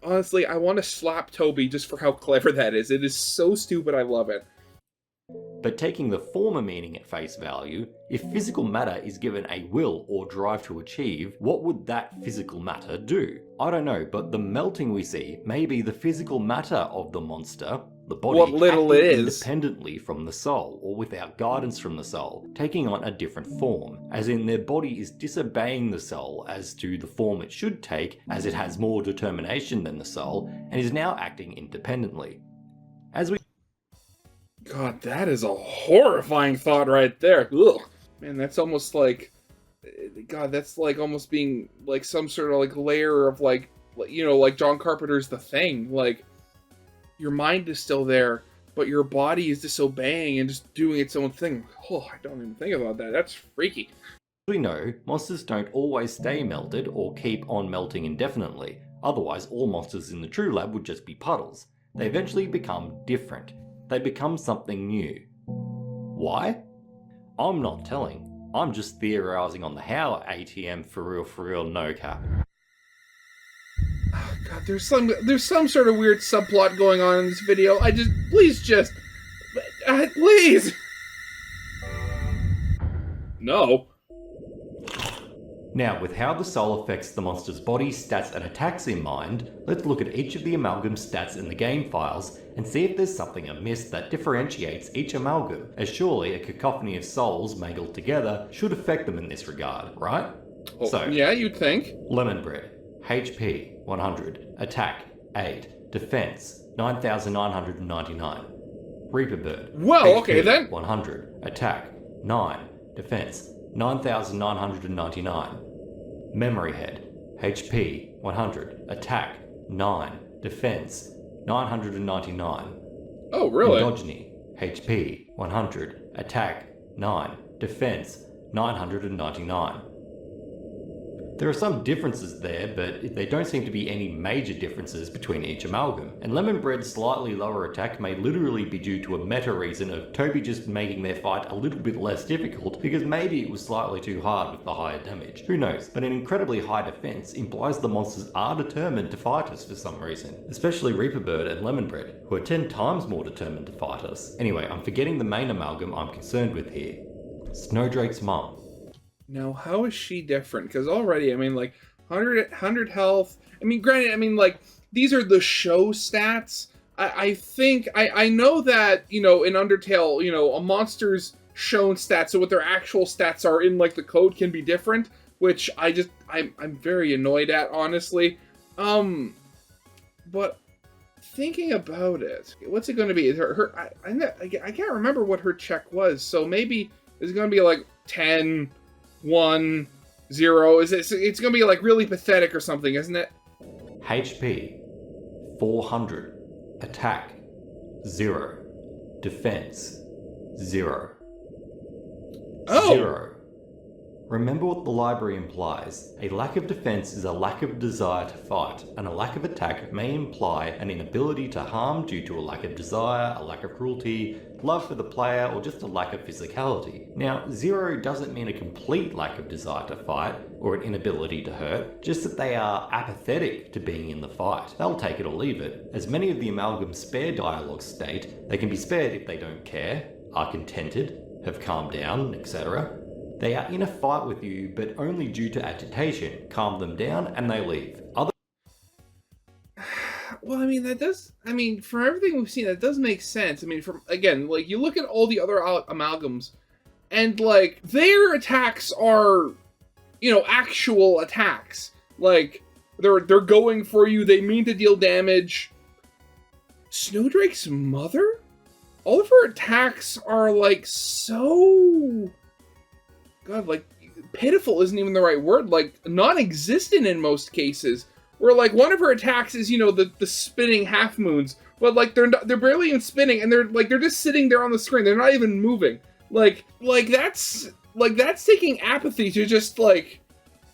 honestly, I want to slap Toby just for how clever that is. It is so stupid, I love it. But taking the former meaning at face value, if physical matter is given a will or drive to achieve, what would that physical matter do? I don't know, but the melting we see may be the physical matter of the monster, the body, What little acting it is. independently from the soul, or without guidance from the soul, taking on a different form, as in their body is disobeying the soul as to the form it should take, as it has more determination than the soul, and is now acting independently. As we God, that is a horrifying thought right there. Ugh. Man, that's almost like... God, that's like almost being like some sort of like layer of like John Carpenter's The Thing. Like, your mind is still there, but your body is disobeying and just doing its own thing. Oh, I don't even think about that. That's freaky. we know, monsters don't always stay melted or keep on melting indefinitely, otherwise all monsters in the True Lab would just be puddles. They eventually become different. They become something new. Why? I'm not telling. I'm just theorising on the how, ATM, for real, no cap. Oh, God, there's some sort of weird subplot going on in this video. Please. No. Now, with how the soul affects the monster's body, stats and attacks in mind, let's look at each of the amalgam stats in the game files and see if there's something amiss that differentiates each amalgam, as surely a cacophony of souls mangled together should affect them in this regard, right? Oh, So, yeah, you'd think. Lemon Bread, HP 100, Attack 8, Defense 9999. Reaper Bird, Well, HP okay then. 100, Attack 9, Defense 9999. Memory Head, HP 100, Attack 9, Defense 999. Oh, really? Endogyny, HP 100, Attack 9, Defense 999. There are some differences there, but they don't seem to be any major differences between each amalgam. And Lemon Bread's slightly lower attack may literally be due to a meta reason of Toby just making their fight a little bit less difficult because maybe it was slightly too hard with the higher damage. Who knows? But an incredibly high defense implies the monsters are determined to fight us for some reason. Especially Reaper Bird and Lemon Bread, who are 10 times more determined to fight us. Anyway, I'm forgetting the main amalgam I'm concerned with here. Snowdrake's mum. Now, how is she different? Because already, I mean, like, 100 health. I mean, granted, I mean, like, these are the show stats. I think, I know that, in Undertale, a monster's shown stats, so what their actual stats are in, like, the code can be different, which I'm very annoyed at, honestly. But thinking about it, what's it going to be? I can't remember what her check was, so maybe it's going to be, like, 10... 1, 0. It's gonna be like really pathetic or something, isn't it? HP 400, Attack 0, Defense 0. Oh! 0. Remember what the library implies. A lack of defense is a lack of desire to fight, and a lack of attack may imply an inability to harm due to a lack of desire, a lack of cruelty, love for the player, or just a lack of physicality. Now, 0 doesn't mean a complete lack of desire to fight, or an inability to hurt, just that they are apathetic to being in the fight. They'll take it or leave it. As many of the amalgam's spare dialogues state, they can be spared if they don't care, are contented, have calmed down, etc. They are in a fight with you, but only due to agitation. Calm them down and they leave. Well, I mean, from everything we've seen, that does make sense. I mean, like, you look at all the other amalgams, and, like, their attacks are, actual attacks. Like, they're going for you, they mean to deal damage. Snowdrake's mother? All of her attacks are, like, so... God, like, pitiful isn't even the right word, like, non-existent in most cases. Where, like, one of her attacks is, the spinning half-moons, but like they're barely even spinning, and they're just sitting there on the screen. They're not even moving. Like that's taking apathy to just like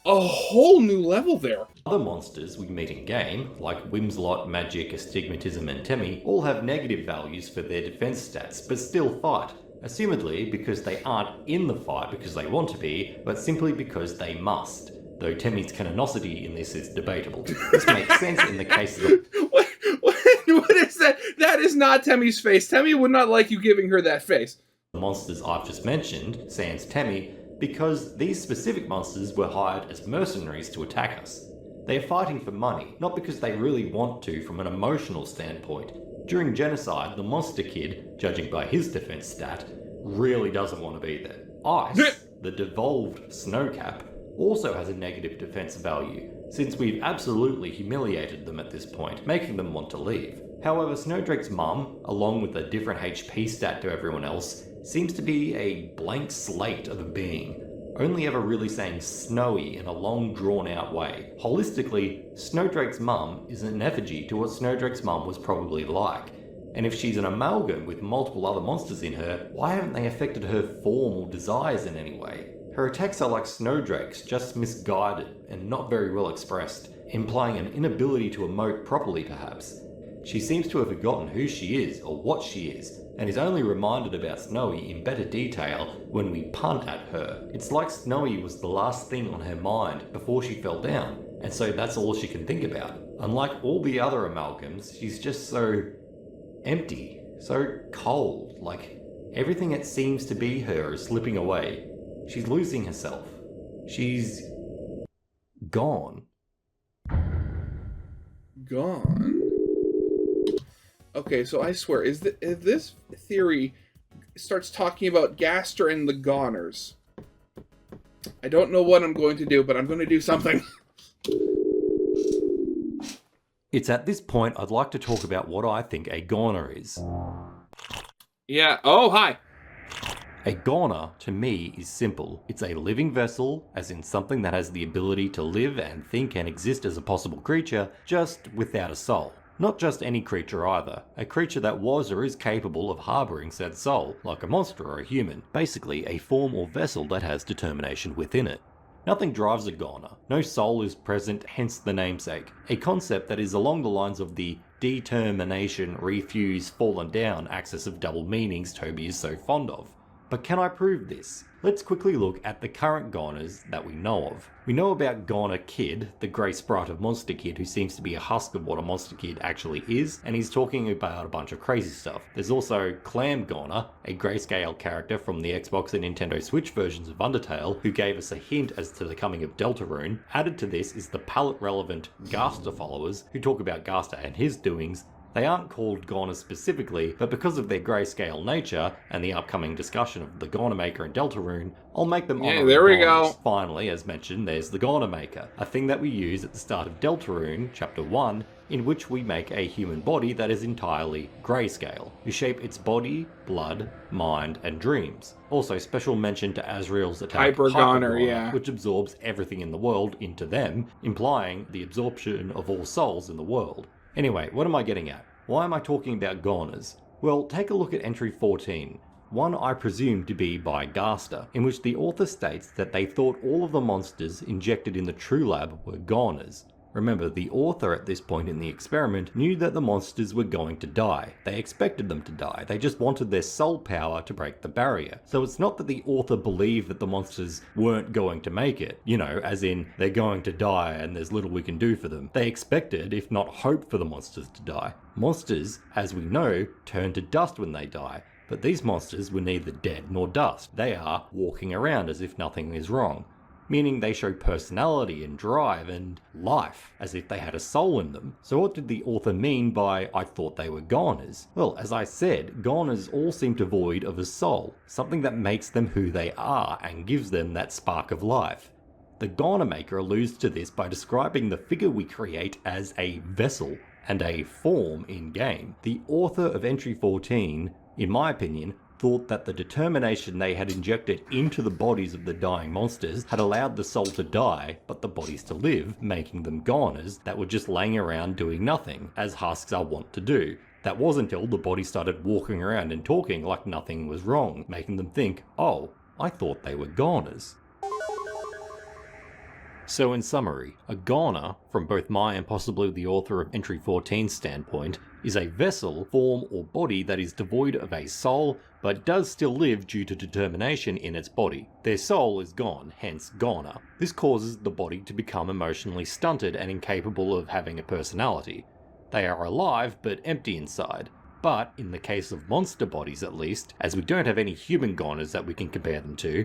a whole new level there. Other monsters we meet in game, like Whimslot, Magic, Astigmatism, and Temmie, all have negative values for their defense stats, but still fight. Assumedly because they aren't in the fight because they want to be, but simply because they must. Though Temmie's canonicity in this is debatable. This makes sense in the case of what is that? That is not Temmie's face. Temmie would not like you giving her that face. the monsters I've just mentioned, sans Temmie, because these specific monsters were hired as mercenaries to attack us. They are fighting for money, not because they really want to from an emotional standpoint. During genocide, the monster kid, judging by his defense stat, really doesn't want to be there. Ice, the devolved snowcap, also has a negative defense value, since we've absolutely humiliated them at this point, making them want to leave. However, Snowdrake's mum, along with a different HP stat to everyone else, seems to be a blank slate of a being, only ever really saying snowy in a long drawn-out way. Holistically, Snowdrake's mum is an effigy to what Snowdrake's mum was probably like, and if she's an amalgam with multiple other monsters in her, why haven't they affected her form or desires in any way? Her attacks are like Snowdrake's, just misguided and not very well expressed, implying an inability to emote properly perhaps. She seems to have forgotten who she is or what she is, and is only reminded about Snowy in better detail when we punt at her. It's like Snowy was the last thing on her mind before she fell down, and so that's all she can think about. Unlike all the other amalgams, she's just so empty, so cold, like everything that seems to be her is slipping away. She's losing herself. She's gone. Gone? Okay, so I swear, if this theory starts talking about Gaster and the Goners, I don't know what I'm going to do, but I'm going to do something. It's at this point I'd like to talk about what I think a goner is. Yeah, oh, hi. A goner, to me, is simple. It's a living vessel, as in something that has the ability to live and think and exist as a possible creature, just without a soul. Not just any creature either, a creature that was or is capable of harbouring said soul, like a monster or a human, basically a form or vessel that has determination within it. Nothing drives a goner, no soul is present, hence the namesake, a concept that is along the lines of the determination, refuse, fallen down axis of double meanings Toby is so fond of. But can I prove this? Let's quickly look at the current goners that we know of. We know about Goner Kid, the grey sprite of Monster Kid who seems to be a husk of what a Monster Kid actually is, and he's talking about a bunch of crazy stuff. There's also Clam Goner, a grayscale character from the Xbox and Nintendo Switch versions of Undertale, who gave us a hint as to the coming of Deltarune. Added to this is the palette-relevant Gaster followers, who talk about Gaster and his doings. They aren't called Goners specifically, but because of their grayscale nature and the upcoming discussion of the Goner Maker and Deltarune, I'll make them honorary there we Goners. go. Finally, as mentioned, there's the Goner Maker, a thing that we use at the start of Deltarune, Chapter 1, in which we make a human body that is entirely grayscale. We shape its body, blood, mind, and dreams. Also, special mention to Azrael's attack Hyper-Goner, yeah. which absorbs everything in the world into them, implying the absorption of all souls in the world. Anyway, what am I getting at? Why am I talking about goners? Well, take a look at entry 14, one I presume to be by Gaster, in which the author states that they thought all of the monsters injected in the True Lab were goners. Remember, the author at this point in the experiment knew that the monsters were going to die. They expected them to die. They just wanted their soul power to break the barrier. So it's not that the author believed that the monsters weren't going to make it. You know, as in, they're going to die and there's little we can do for them. They expected, if not hoped, for the monsters to die. Monsters, as we know, turn to dust when they die. But these monsters were neither dead nor dust. They are walking around as if nothing is wrong. Meaning they show personality and drive and life, as if they had a soul in them. So what did the author mean by, I thought they were goners? Well, as I said, goners all seem devoid of a soul, something that makes them who they are and gives them that spark of life. The Goner Maker alludes to this by describing the figure we create as a vessel and a form in-game. The author of entry 14, in my opinion, thought that the determination they had injected into the bodies of the dying monsters had allowed the soul to die, but the bodies to live, making them goners that were just laying around doing nothing, as husks are wont to do. That was until the body started walking around and talking like nothing was wrong, making them think, oh, I thought they were goners. So in summary, a goner, from both my and possibly the author of Entry 14's standpoint, is a vessel, form or body that is devoid of a soul, but does still live due to determination in its body. Their soul is gone, hence goner. This causes the body to become emotionally stunted and incapable of having a personality. They are alive but empty inside. But, in the case of monster bodies at least, as we don't have any human goners that we can compare them to.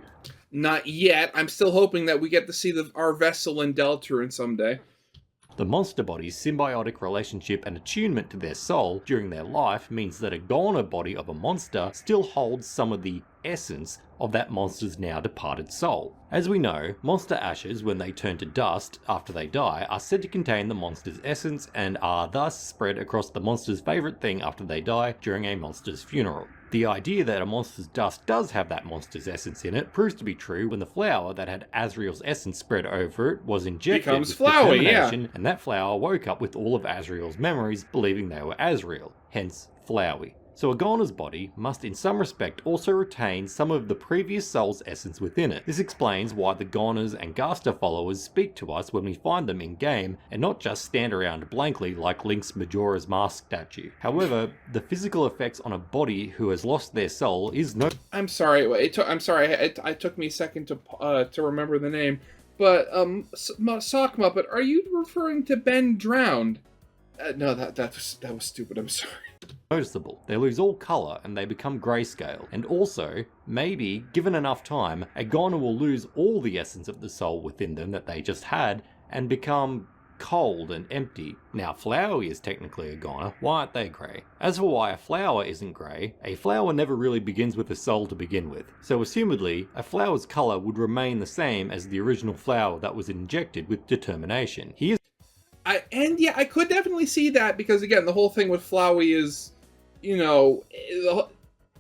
Not yet. I'm still hoping that we get to see our vessel in Deltarune someday. The monster body's symbiotic relationship and attunement to their soul during their life means that a goner body of a monster still holds some of the essence of that monster's now departed soul. As we know, monster ashes, when they turn to dust after they die, are said to contain the monster's essence and are thus spread across the monster's favourite thing after they die during a monster's funeral. The idea that a monster's dust does have that monster's essence in it proves to be true when the flower that had Azrael's essence spread over it was injected with determination, and that flower woke up with all of Azrael's memories, believing they were Azrael, hence Flowey. So a goner's body must in some respect also retain some of the previous soul's essence within it. This explains why the goners and Gaster followers speak to us when we find them in game and not just stand around blankly like Link's Majora's Mask statue. However, the physical effects on a body who has lost their soul is no... I'm sorry, it took me a second to remember the name, but Sock Muppet, are you referring to Ben Drowned? No, that was stupid, I'm sorry. Noticeable. They lose all colour and they become grayscale. And also, maybe, given enough time, a goner will lose all the essence of the soul within them that they just had and become cold and empty. Now, Flowey is technically a goner. Why aren't they grey? As for why a flower isn't grey, a flower never really begins with a soul to begin with. So assumedly, a flower's colour would remain the same as the original flower that was injected with determination. I could definitely see that, because again, the whole thing with Flowey is, the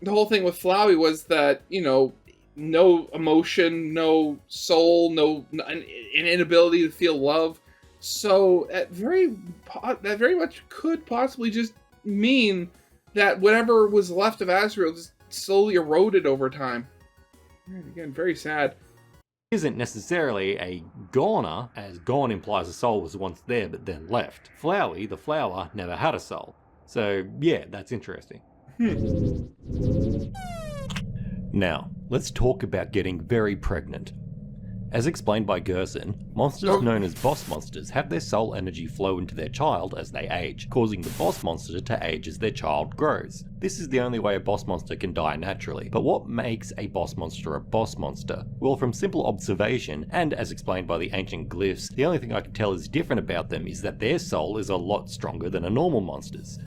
whole thing with Flowey was that, no emotion, no soul, an inability to feel love. So that very much could possibly just mean that whatever was left of Azrael just slowly eroded over time. Again, very sad. Isn't necessarily a goner, as gone implies a soul was once there but then left. Flowey, the flower, never had a soul. So yeah, that's interesting. Now, let's talk about getting very pregnant. As explained by Gerson, monsters known as boss monsters have their soul energy flow into their child as they age, causing the boss monster to age as their child grows. This is the only way a boss monster can die naturally. But what makes a boss monster a boss monster? Well, from simple observation, and as explained by the ancient glyphs, the only thing I can tell is different about them is that their soul is a lot stronger than a normal monster's.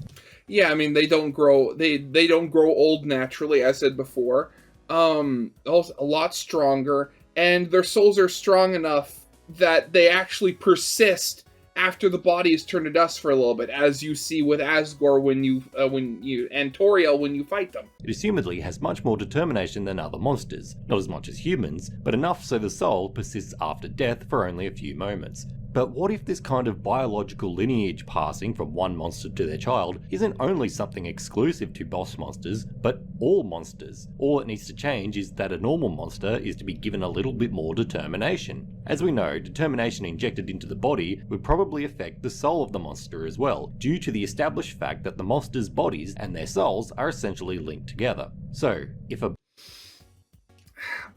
Yeah, I mean, they don't grow old naturally, as I said before. Also a lot stronger. And their souls are strong enough that they actually persist after the body is turned to dust for a little bit, as you see with Asgore and Toriel when you fight them. It assumedly has much more determination than other monsters, not as much as humans, but enough so the soul persists after death for only a few moments. But what if this kind of biological lineage passing from one monster to their child isn't only something exclusive to boss monsters, but all monsters? All it needs to change is that a normal monster is to be given a little bit more determination. As we know, determination injected into the body would probably affect the soul of the monster as well, due to the established fact that the monster's bodies and their souls are essentially linked together. So, if a...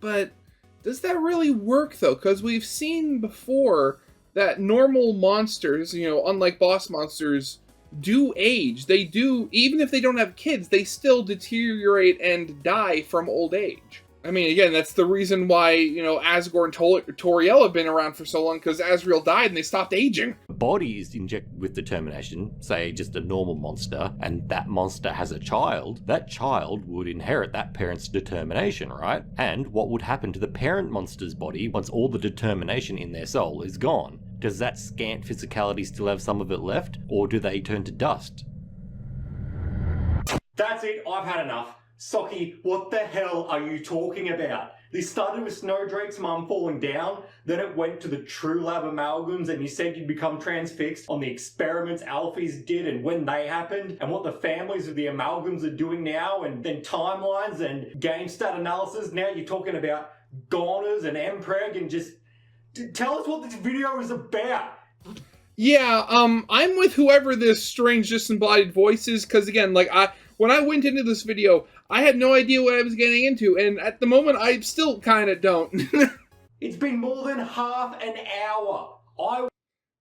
But does that really work though? Because we've seen before that normal monsters, unlike boss monsters, do age. They do, even if they don't have kids, they still deteriorate and die from old age. I mean, again, that's the reason why, Asgore and Toriel have been around for so long, because Azrael died and they stopped aging. The body is injected with determination, say just a normal monster, and that monster has a child, that child would inherit that parent's determination, right? And what would happen to the parent monster's body once all the determination in their soul is gone? Does that scant physicality still have some of it left, or do they turn to dust? That's it, I've had enough. Socky, what the hell are you talking about? This started with Snowdrake's mum falling down, then it went to the True Lab amalgams, and you said you'd become transfixed on the experiments Alphys did and when they happened, and what the families of the amalgams are doing now, and then timelines and game stat analysis. Now you're talking about goners and mpreg, and just tell us what this video is about. Yeah, I'm with whoever this strange disembodied voice is, because again, like, when I went into this video, I had no idea what I was getting into, and at the moment, I still kind of don't. It's been more than half an hour.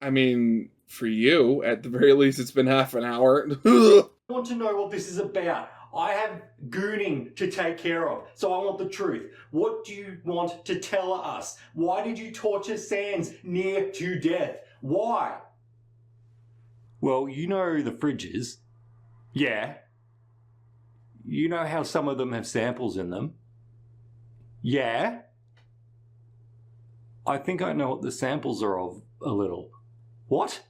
I mean, for you, at the very least, it's been half an hour. Want to know what this is about. I have gooning to take care of, so I want the truth. What do you want to tell us? Why did you torture Sans near to death? Why? Well, you know the fridges. Yeah. You know how some of them have samples in them? Yeah. I think I know what the samples are of a little. What?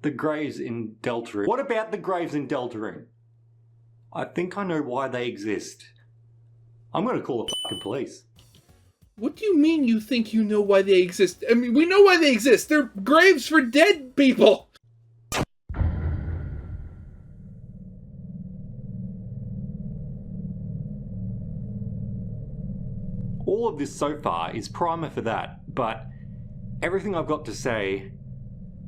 The graves in Deltarune. What about the graves in Deltarune? I think I know why they exist. I'm gonna call the fucking police. What do you mean you think you know why they exist? I mean, we know why they exist. They're graves for dead people. All of this so far is primer for that, but everything I've got to say,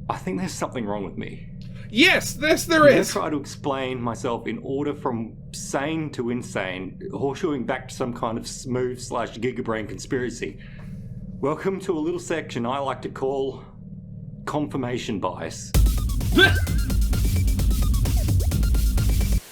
I think there's something wrong with me. Yes, there I'm going is. to try to explain myself in order from sane to insane, horseshoeing back to some kind of smooth/gigabrain conspiracy. Welcome to a little section I like to call confirmation bias.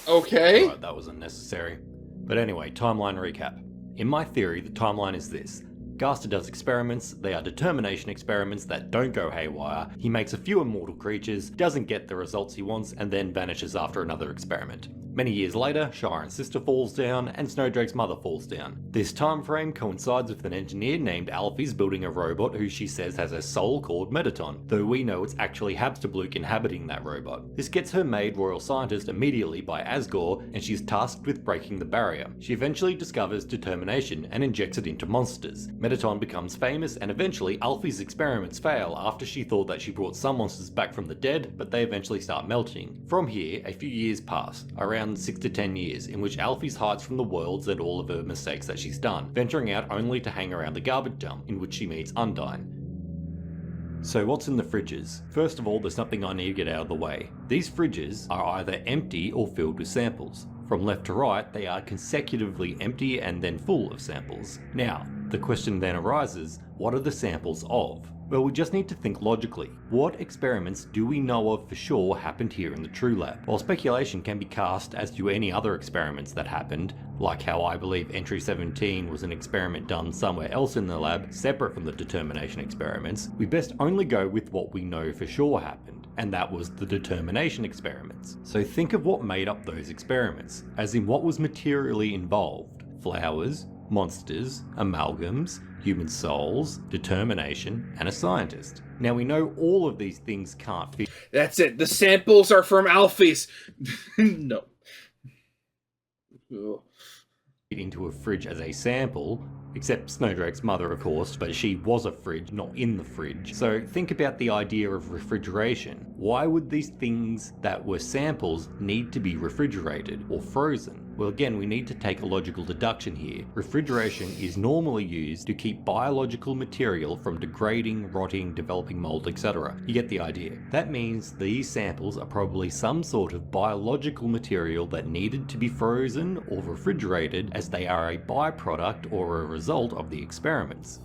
Okay. Right, that was unnecessary. But anyway, timeline recap. In my theory, the timeline is this. Gaster does experiments, they are determination experiments that don't go haywire, he makes a few immortal creatures, doesn't get the results he wants, and then vanishes after another experiment. Many years later, Shiren's sister falls down, and Snowdrake's mother falls down. This time frame coincides with an engineer named Alphys building a robot who she says has a soul called Metaton, though we know it's actually Habstablook inhabiting that robot. This gets her made royal scientist immediately by Asgore, and she's tasked with breaking the barrier. She eventually discovers determination and injects it into monsters. Metaton becomes famous, and eventually Alphys' experiments fail after she thought that she brought some monsters back from the dead, but they eventually start melting. From here, a few years pass, around 6 to 10 years, in which Alphys hides from the worlds and all of her mistakes that she's done, venturing out only to hang around the garbage dump, in which she meets Undyne. So what's in the fridges? First of all, there's something I need to get out of the way. These fridges are either empty or filled with samples. From left to right, they are consecutively empty and then full of samples. Now, the question then arises, what are the samples of? Well, we just need to think logically. What experiments do we know of for sure happened here in the True Lab? While speculation can be cast as to any other experiments that happened, like how I believe Entry 17 was an experiment done somewhere else in the lab, separate from the determination experiments, we best only go with what we know for sure happened, and that was the determination experiments. So think of what made up those experiments, as in what was materially involved. Flowers, monsters, amalgams, human souls, determination, and a scientist. Now we know all of these things can't fit. That's it. The samples are from Alphys. No. Ugh. Into a fridge as a sample, except Snowdrake's mother, of course, but she was a fridge, not in the fridge. So think about the idea of refrigeration. Why would these things that were samples need to be refrigerated or frozen? Well, again, we need to take a logical deduction here. Refrigeration is normally used to keep biological material from degrading, rotting, developing mold, etc. You get the idea. That means these samples are probably some sort of biological material that needed to be frozen or refrigerated, as they are a byproduct or a result of the experiments.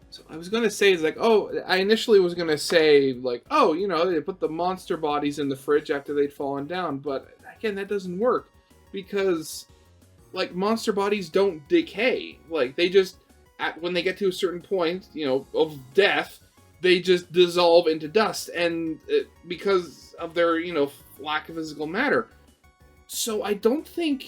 So I was gonna say, I initially was gonna say, they put the monster bodies in the fridge after they'd fallen down, but again, that doesn't work, because, monster bodies don't decay. They just, when they get to a certain point, of death, they just dissolve into dust, and because of their, lack of physical matter. So I don't think,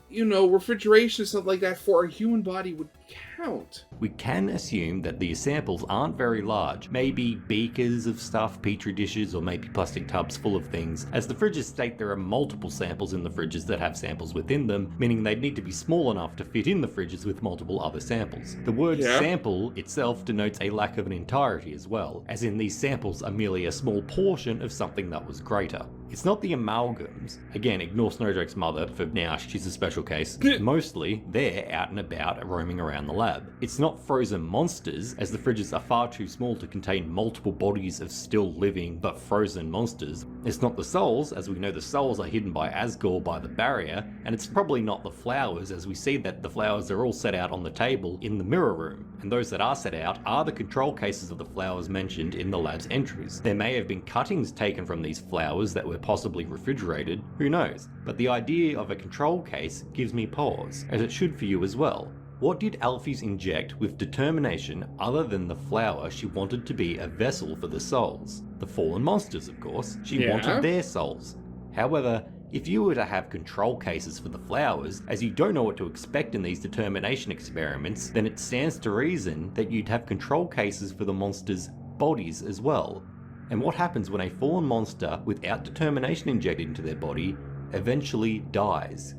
refrigeration or something like that for a human body would count? We can assume that the samples aren't very large, maybe beakers of stuff, petri dishes, or maybe plastic tubs full of things. As the fridges state, there are multiple samples in the fridges that have samples within them, meaning they'd need to be small enough to fit in the fridges with multiple other samples. The word sample itself denotes a lack of an entirety as well, as in these samples are merely a small portion of something that was greater. It's not the amalgams. Again, ignore Snowdrake's mother for now, she's a special case. Mostly, they're out and about roaming around the lab. It's not frozen monsters, as the fridges are far too small to contain multiple bodies of still living but frozen monsters. It's not the souls, as we know the souls are hidden by Asgore by the barrier, and it's probably not the flowers, as we see that the flowers are all set out on the table in the mirror room, and those that are set out are the control cases of the flowers mentioned in the lab's entries. There may have been cuttings taken from these flowers that were possibly refrigerated, who knows, but the idea of a control case gives me pause, as it should for you as well. What did Alphys inject with determination other than the flower she wanted to be a vessel for the souls? The fallen monsters, of course. She wanted their souls. However, if you were to have control cases for the flowers, as you don't know what to expect in these determination experiments, then it stands to reason that you'd have control cases for the monsters' bodies as well. And what happens when a fallen monster without determination injected into their body eventually dies?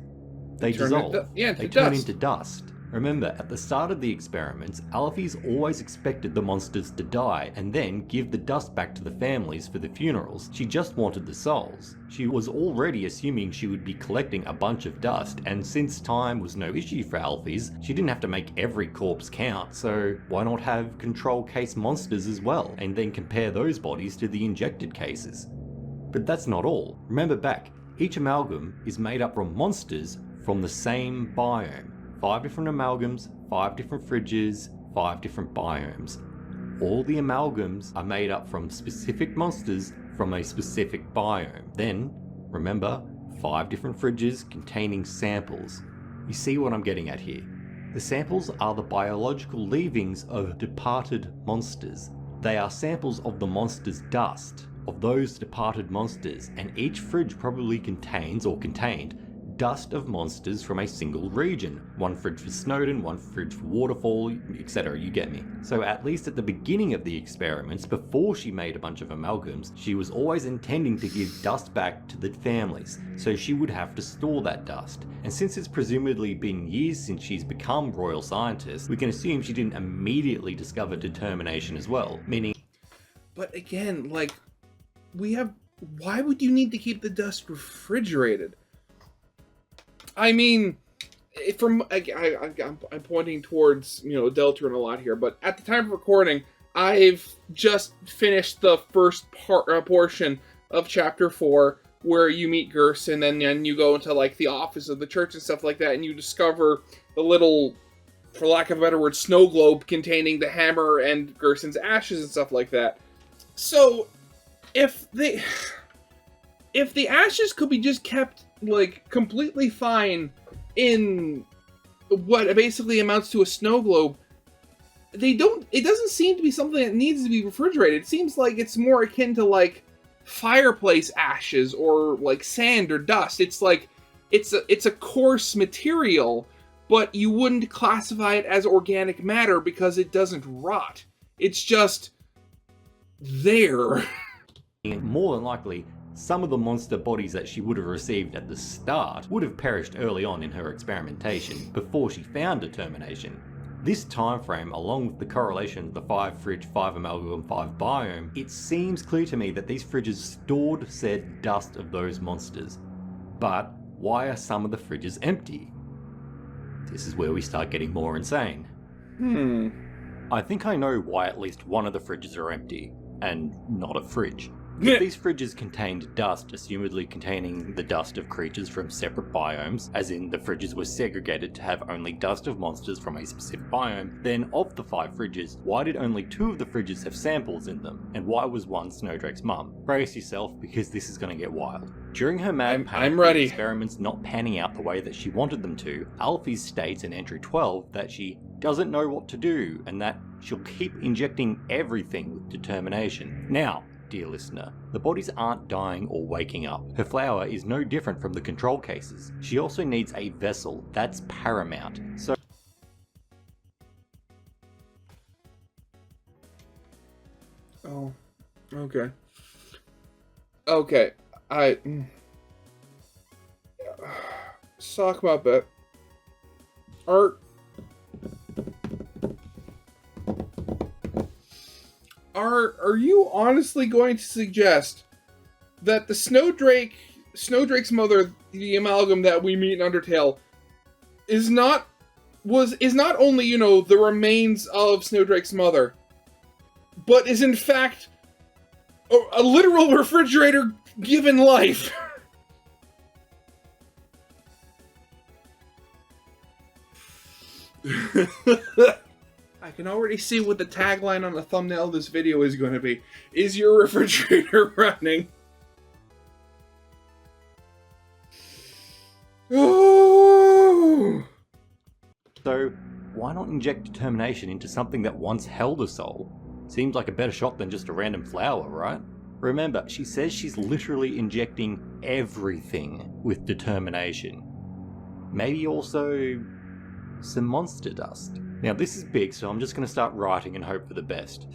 They dissolve. They turn into dust. Remember, at the start of the experiments, Alphys always expected the monsters to die and then give the dust back to the families for the funerals. She just wanted the souls. She was already assuming she would be collecting a bunch of dust, and since time was no issue for Alphys, she didn't have to make every corpse count, so why not have control case monsters as well, and then compare those bodies to the injected cases? But that's not all. Remember back, each amalgam is made up from monsters from the same biome. 5 different amalgams, 5 different fridges, 5 different biomes. All the amalgams are made up from specific monsters from a specific biome. Then, remember, 5 different fridges containing samples. You see what I'm getting at here? The samples are the biological leavings of departed monsters. They are samples of the monster's dust, of those departed monsters, and each fridge probably contains or contained dust of monsters from a single region. One fridge for Snowdin, one fridge for Waterfall, etc. You get me. So at least at the beginning of the experiments, before she made a bunch of amalgams, she was always intending to give dust back to the families, so she would have to store that dust. And since it's presumably been years since she's become royal scientist, we can assume she didn't immediately discover determination as well, meaning... But again, like, why would you need to keep the dust refrigerated? I mean, I'm pointing towards, Deltarune a lot here, but at the time of recording, I've just finished the first portion of Chapter 4, where you meet Gerson, and then you go into, like, the office of the church and stuff like that, and you discover the little, for lack of a better word, snow globe containing the hammer and Gerson's ashes and stuff like that. So, if the ashes could be just kept, like, completely fine in what basically amounts to a snow globe, it doesn't seem to be something that needs to be refrigerated. It seems like it's more akin to, like, fireplace ashes or, like, sand or dust. It's like, it's a coarse material, but you wouldn't classify it as organic matter because it doesn't rot. It's just there. More than likely, some of the monster bodies that she would have received at the start would have perished early on in her experimentation, before she found determination. This time frame, along with the correlation of the 5 fridge, 5 amalgam, 5 biome, it seems clear to me that these fridges stored said dust of those monsters. But why are some of the fridges empty? This is where we start getting more insane. I think I know why at least one of the fridges are empty, and not a fridge. If these fridges contained dust, assumedly containing the dust of creatures from separate biomes, as in the fridges were segregated to have only dust of monsters from a specific biome, then of the 5 fridges, why did only 2 of the fridges have samples in them? And why was one Snowdrake's mum? Brace yourself, because this is going to get wild. During her mad panic, the experiments not panning out the way that she wanted them to, Alphys states in entry 12 that she doesn't know what to do, and that she'll keep injecting everything with determination. Now, dear listener, the bodies aren't dying or waking up. Her flower is no different from the control cases. She also needs a vessel. That's paramount. So Okay. Okay. I... Sock Muppet. Are you honestly going to suggest that the Snowdrake's mother, the amalgam that we meet in Undertale, is not only, the remains of Snowdrake's mother, but is in fact a literal refrigerator given life? I can already see what the tagline on the thumbnail of this video is going to be. Is your refrigerator running? Oh! So, why not inject determination into something that once held a soul? Seems like a better shot than just a random flower, right? Remember, she says she's literally injecting everything with determination. Maybe also some monster dust. Now this is big, so I'm just going to start writing and hope for the best.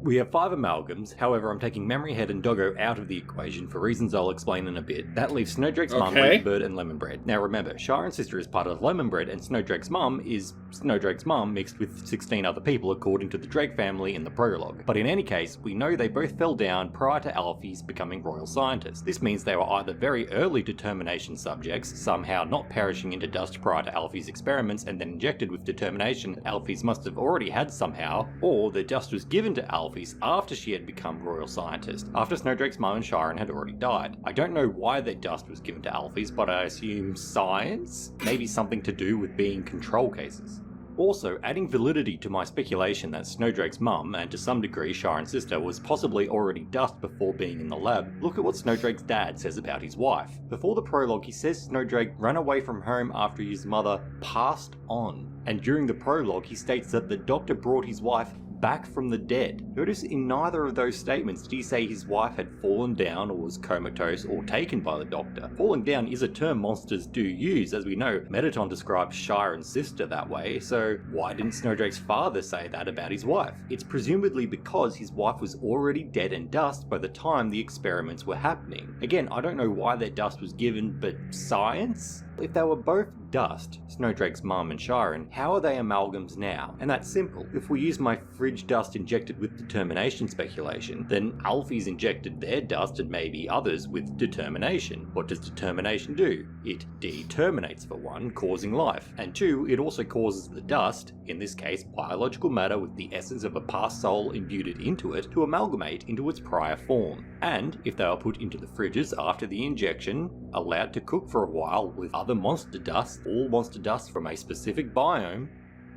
We have 5 amalgams, however I'm taking Memory Head and Doggo out of the equation for reasons I'll explain in a bit. That leaves Snowdrake's mum, Reaperbird, and Lemonbread. Now remember, Shire and Sister is part of Lemonbread, and Snowdrake's mum is Snowdrake's mum mixed with 16 other people according to the Drake family in the prologue. But in any case, we know they both fell down prior to Alfie's becoming royal scientists. This means they were either very early determination subjects, somehow not perishing into dust prior to Alfie's experiments and then injected with determination Alfie's must have already had somehow, or the dust was given to Alfie's after she had become royal scientist, after Snowdrake's mum and Shiren had already died. I don't know why the dust was given to Alfie's, but I assume science? Maybe something to do with being control cases. Also, adding validity to my speculation that Snowdrake's mum, and to some degree Shiren's sister, was possibly already dust before being in the lab, look at what Snowdrake's dad says about his wife. Before the prologue, he says Snowdrake ran away from home after his mother passed on. And during the prologue, he states that the doctor brought his wife back from the dead. Notice in neither of those statements did he say his wife had fallen down or was comatose or taken by the doctor. Falling down is a term monsters do use, as we know Mettaton describes Shiren's sister that way, so why didn't Snowdrake's father say that about his wife? It's presumably because his wife was already dead and dust by the time the experiments were happening. Again, I don't know why their dust was given, but science? If they were both dust, Snowdrake's mum and Shiren, how are they amalgams now? And that's simple. If we use my fridge dust injected with determination speculation, then Alfie's injected their dust and maybe others with determination. What does determination do? It determinates for one, causing life, and two, it also causes the dust, in this case biological matter with the essence of a past soul imbued into it, to amalgamate into its prior form. And if they are put into the fridges after the injection, allowed to cook for a while with other monster dust, all monster dust from a specific biome,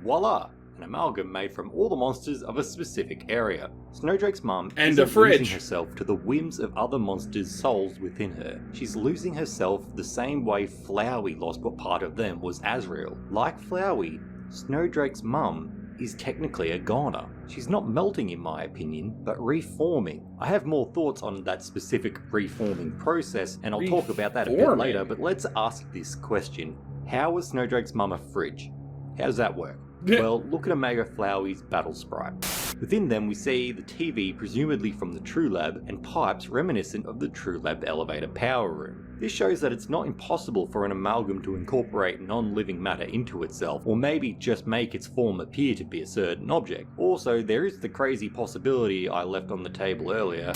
voila! An amalgam made from all the monsters of a specific area. Snowdrake's mum isn't losing herself to the whims of other monsters' souls within her. She's losing herself the same way Flowey lost what part of them was Azrael. Like Flowey, Snowdrake's mum is technically a goner. She's not melting in my opinion, but reforming. I have more thoughts on that specific reforming process, and I'll talk about that a bit later, but let's ask this question. How was Snowdrake's mum a fridge? How does that work? Well, look at Omega Flowey's battle sprite. Within them we see the TV presumably from the True Lab and pipes reminiscent of the True Lab elevator power room. This shows that it's not impossible for an amalgam to incorporate non-living matter into itself, or maybe just make its form appear to be a certain object. Also, there is the crazy possibility I left on the table earlier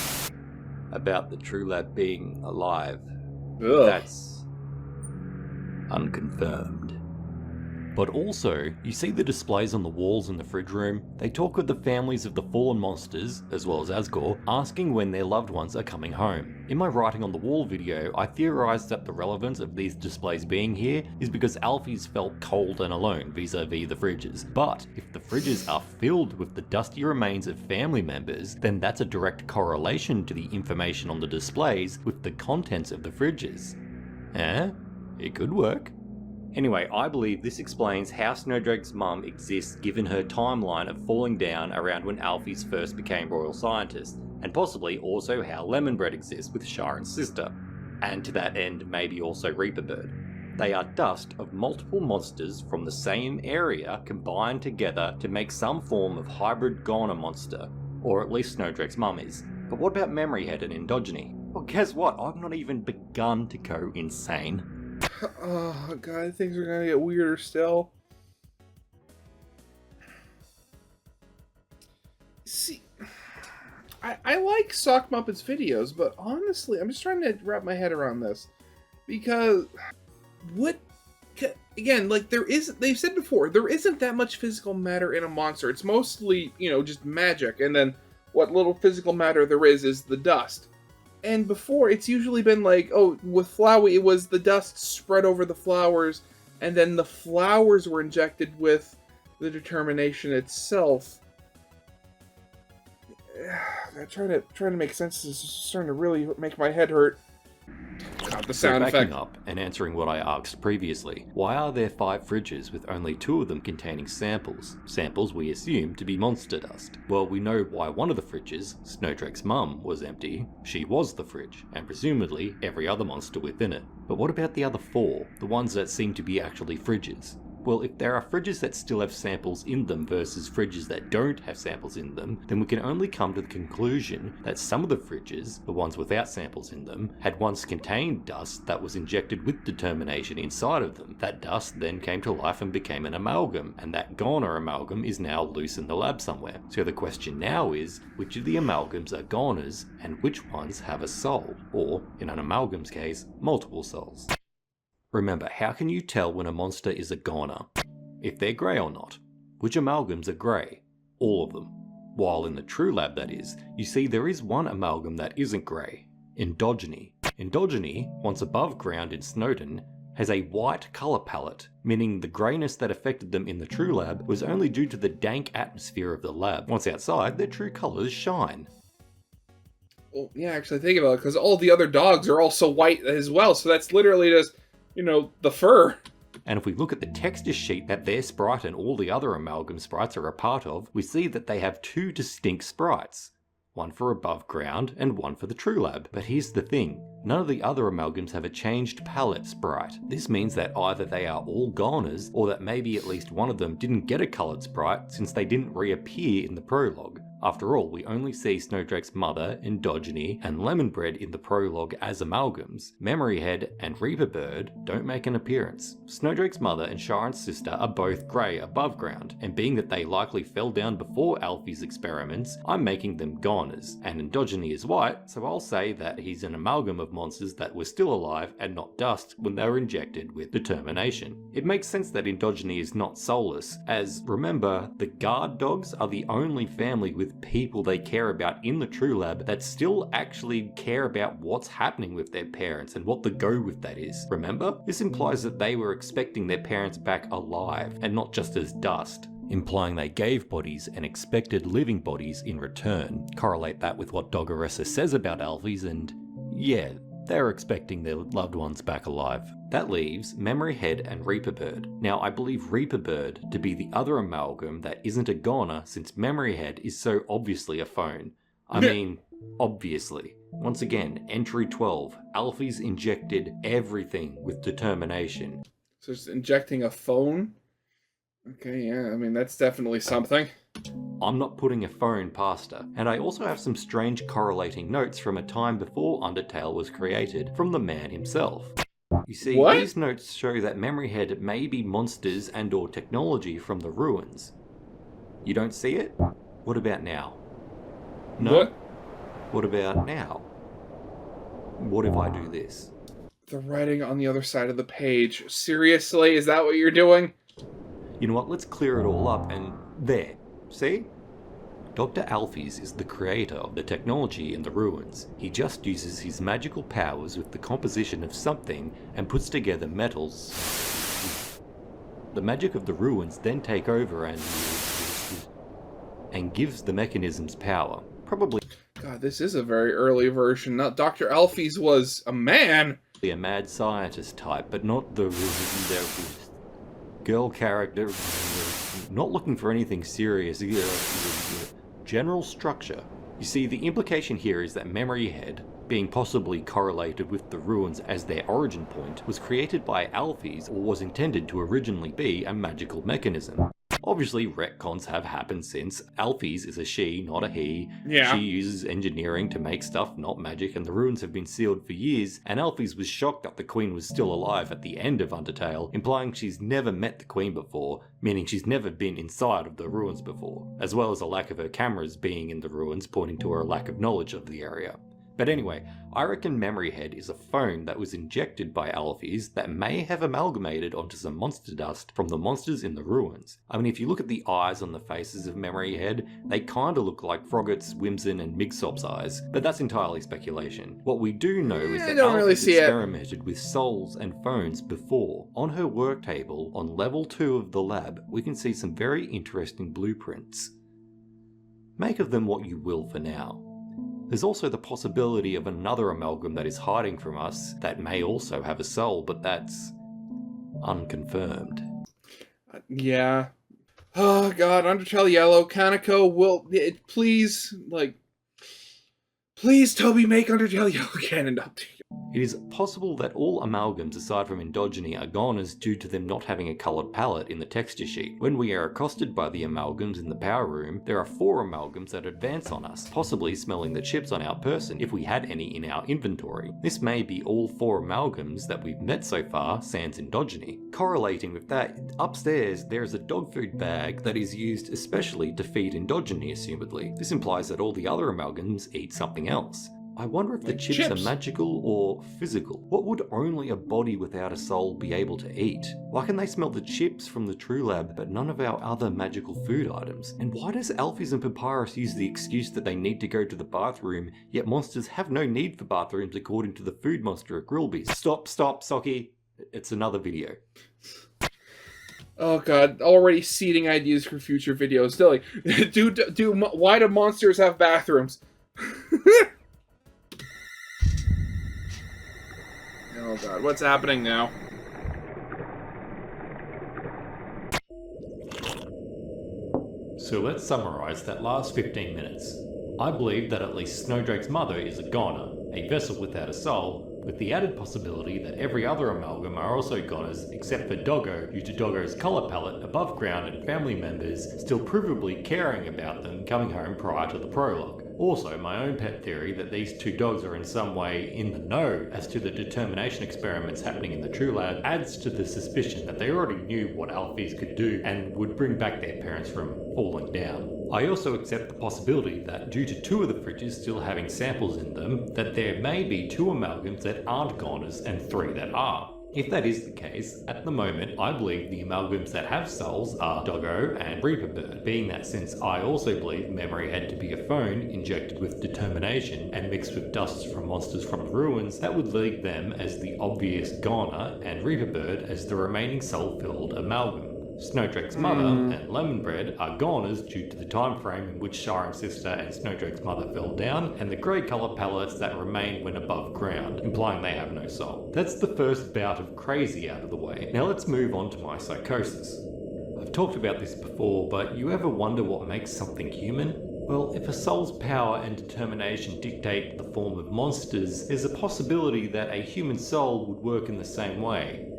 about the True Lab being alive. Ugh. That's unconfirmed. But also, you see the displays on the walls in the fridge room? They talk of the families of the fallen monsters, as well as Asgore, asking when their loved ones are coming home. In my writing on the wall video, I theorised that the relevance of these displays being here is because Alfie's felt cold and alone vis-a-vis the fridges. But if the fridges are filled with the dusty remains of family members, then that's a direct correlation to the information on the displays with the contents of the fridges. It could work. Anyway, I believe this explains how Snowdrake's mum exists given her timeline of falling down around when Alfie's first became royal scientist, and possibly also how Lemonbread exists with Shiren's sister, and to that end maybe also Reaperbird. They are dust of multiple monsters from the same area combined together to make some form of hybrid goner monster, or at least Snowdrake's mum is. But what about memory head and endogyny? Well, guess what? I've not even begun to go insane. Oh, God, things are gonna get weirder still. See, I like Sock Muppets videos, but honestly, I'm just trying to wrap my head around this. Because, again, like, they've said before, there isn't that much physical matter in a monster. It's mostly, just magic, and then what little physical matter there is the dust. And before, it's usually been like, oh, with Flowey, it was the dust spread over the flowers, and then the flowers were injected with the determination itself. I'm trying to make sense. This is starting to really make my head hurt. God, the sound effect. Backing up and answering what I asked previously, why are there 5 fridges with only 2 of them containing samples? Samples we assume to be monster dust. Well, we know why one of the fridges, Snowdrake's mum, was empty. She was the fridge, and presumably every other monster within it. But what about the other 4, the ones that seem to be actually fridges? Well, if there are fridges that still have samples in them versus fridges that don't have samples in them, then we can only come to the conclusion that some of the fridges, the ones without samples in them, had once contained dust that was injected with determination inside of them. That dust then came to life and became an amalgam, and that goner amalgam is now loose in the lab somewhere. So the question now is, which of the amalgams are goners, and which ones have a soul? Or, in an amalgam's case, multiple souls. Remember, how can you tell when a monster is a goner? If they're grey or not. Which amalgams are grey? All of them. While in the true lab, that is, you see there is one amalgam that isn't grey. Endogyny. Endogyny, once above ground in Snowdon, has a white colour palette, meaning the greyness that affected them in the true lab was only due to the dank atmosphere of the lab. Once outside, their true colours shine. Well, yeah, actually think about it, because all the other dogs are also white as well, so that's literally just, the fur. And if we look at the texture sheet that their sprite and all the other amalgam sprites are a part of, we see that they have 2 distinct sprites. One for above ground and one for the true lab. But here's the thing, none of the other amalgams have a changed palette sprite. This means that either they are all goners, or that maybe at least one of them didn't get a coloured sprite since they didn't reappear in the prologue. After all, we only see Snowdrake's mother, Endogyny, and Lemonbread in the prologue as amalgams. Memoryhead and Reaperbird don't make an appearance. Snowdrake's mother and Sharon's sister are both grey above ground, and being that they likely fell down before Alfie's experiments, I'm making them goners. And Endogyny is white, so I'll say that he's an amalgam of monsters that were still alive and not dust when they were injected with determination. It makes sense that Endogyny is not soulless, as remember, the guard dogs are the only family with people they care about in the true lab that still actually care about what's happening with their parents and what the go with that is. Remember? This implies that they were expecting their parents back alive and not just as dust, implying they gave bodies and expected living bodies in return. Correlate that with what Doggeressa says about Alfies and yeah, they're expecting their loved ones back alive. That leaves Memoryhead and Reaperbird. Now, I believe Reaperbird to be the other amalgam that isn't a goner since Memoryhead is so obviously a phone. I mean, obviously. Once again, entry 12. Alfie's injected everything with determination. So it's injecting a phone? Okay, yeah, I mean, that's definitely something. I'm not putting a phone past her, and I also have some strange correlating notes from a time before Undertale was created from the man himself. You see, What? These notes show that Memoryhead may be monsters and or technology from the ruins. You don't see it? What about now? No? What? What about now? What if I do this? The writing on the other side of the page. Seriously? Is that what you're doing? You know what, let's clear it all up and there. See? Dr. Alfies is the creator of the technology in the ruins. He just uses his magical powers with the composition of something and puts together metals. The magic of the ruins then take over and gives the mechanisms power. Probably God, this is a very early version. Not Dr. Alfies was a man. a mad scientist type, but not the girl character. Not looking for anything serious. General structure. You see, the implication here is that Memoryhead, being possibly correlated with the ruins as their origin point, was created by Alfies or was intended to originally be a magical mechanism. Obviously, retcons have happened since. Alfie's is a she, not a he. Yeah. She uses engineering to make stuff, not magic, and the ruins have been sealed for years, and Alfie's was shocked that the Queen was still alive at the end of Undertale, implying she's never met the Queen before, meaning she's never been inside of the ruins before, as well as a lack of her cameras being in the ruins, pointing to her lack of knowledge of the area. But anyway, I reckon Memory Head is a phone that was injected by Alfie's that may have amalgamated onto some monster dust from the monsters in the ruins. I mean, if you look at the eyes on the faces of Memory Head, they kinda look like Froggett's, Whimsun and Migsop's eyes, but that's entirely speculation. What we do know is that Alfie's experimented with souls and phones before. On her work table, on level 2 of the lab, we can see some very interesting blueprints. Make of them what you will for now. There's also the possibility of another amalgam that is hiding from us that may also have a soul, but that's unconfirmed. Yeah. Oh god, Undertale Yellow, Kaneko, please, please, Toby, make Undertale Yellow canon update. It is possible that all amalgams aside from Endogeny are goners due to them not having a coloured palette in the texture sheet. When we are accosted by the amalgams in the power room, there are 4 amalgams that advance on us, possibly smelling the chips on our person if we had any in our inventory. This may be all 4 amalgams that we've met so far, sans Endogeny. Correlating with that, upstairs there is a dog food bag that is used especially to feed Endogeny, assumedly. This implies that all the other amalgams eat something else. I wonder if the chips are magical or physical. What would only a body without a soul be able to eat? Why can they smell the chips from the True Lab but none of our other magical food items? And why does Alphys and Papyrus use the excuse that they need to go to the bathroom, yet monsters have no need for bathrooms according to the food monster at Grillby's? Stop, Socky. It's another video. Oh god, already seeding ideas for future videos. Why do monsters have bathrooms? Oh god, what's happening now? So let's summarise that last 15 minutes. I believe that at least Snowdrake's mother is a goner, a vessel without a soul, with the added possibility that every other amalgam are also goners except for Doggo due to Doggo's colour palette, above ground and family members still provably caring about them coming home prior to the prologue. Also, my own pet theory that these 2 dogs are in some way in the know as to the determination experiments happening in the True Lab adds to the suspicion that they already knew what Alphys could do and would bring back their parents from falling down. I also accept the possibility that due to 2 of the fridges still having samples in them, that there may be 2 amalgams that aren't goners and 3 that are. If that is the case, at the moment I believe the amalgams that have souls are Doggo and Reaper Bird, being that since I also believe Memory Head to be a phone injected with determination and mixed with dusts from monsters from the ruins, that would leave them as the obvious goner and Reaper Bird as the remaining soul-filled amalgam. Snowdrake's mother and Lemon Bread are goners due to the time frame in which Shiren's sister and Snowdrake's mother fell down, and the grey colour palettes that remain when above ground, implying they have no soul. That's the first bout of crazy out of the way. Now let's move on to my psychosis. I've talked about this before, but you ever wonder what makes something human? Well, if a soul's power and determination dictate the form of monsters, there's a possibility that a human soul would work in the same way.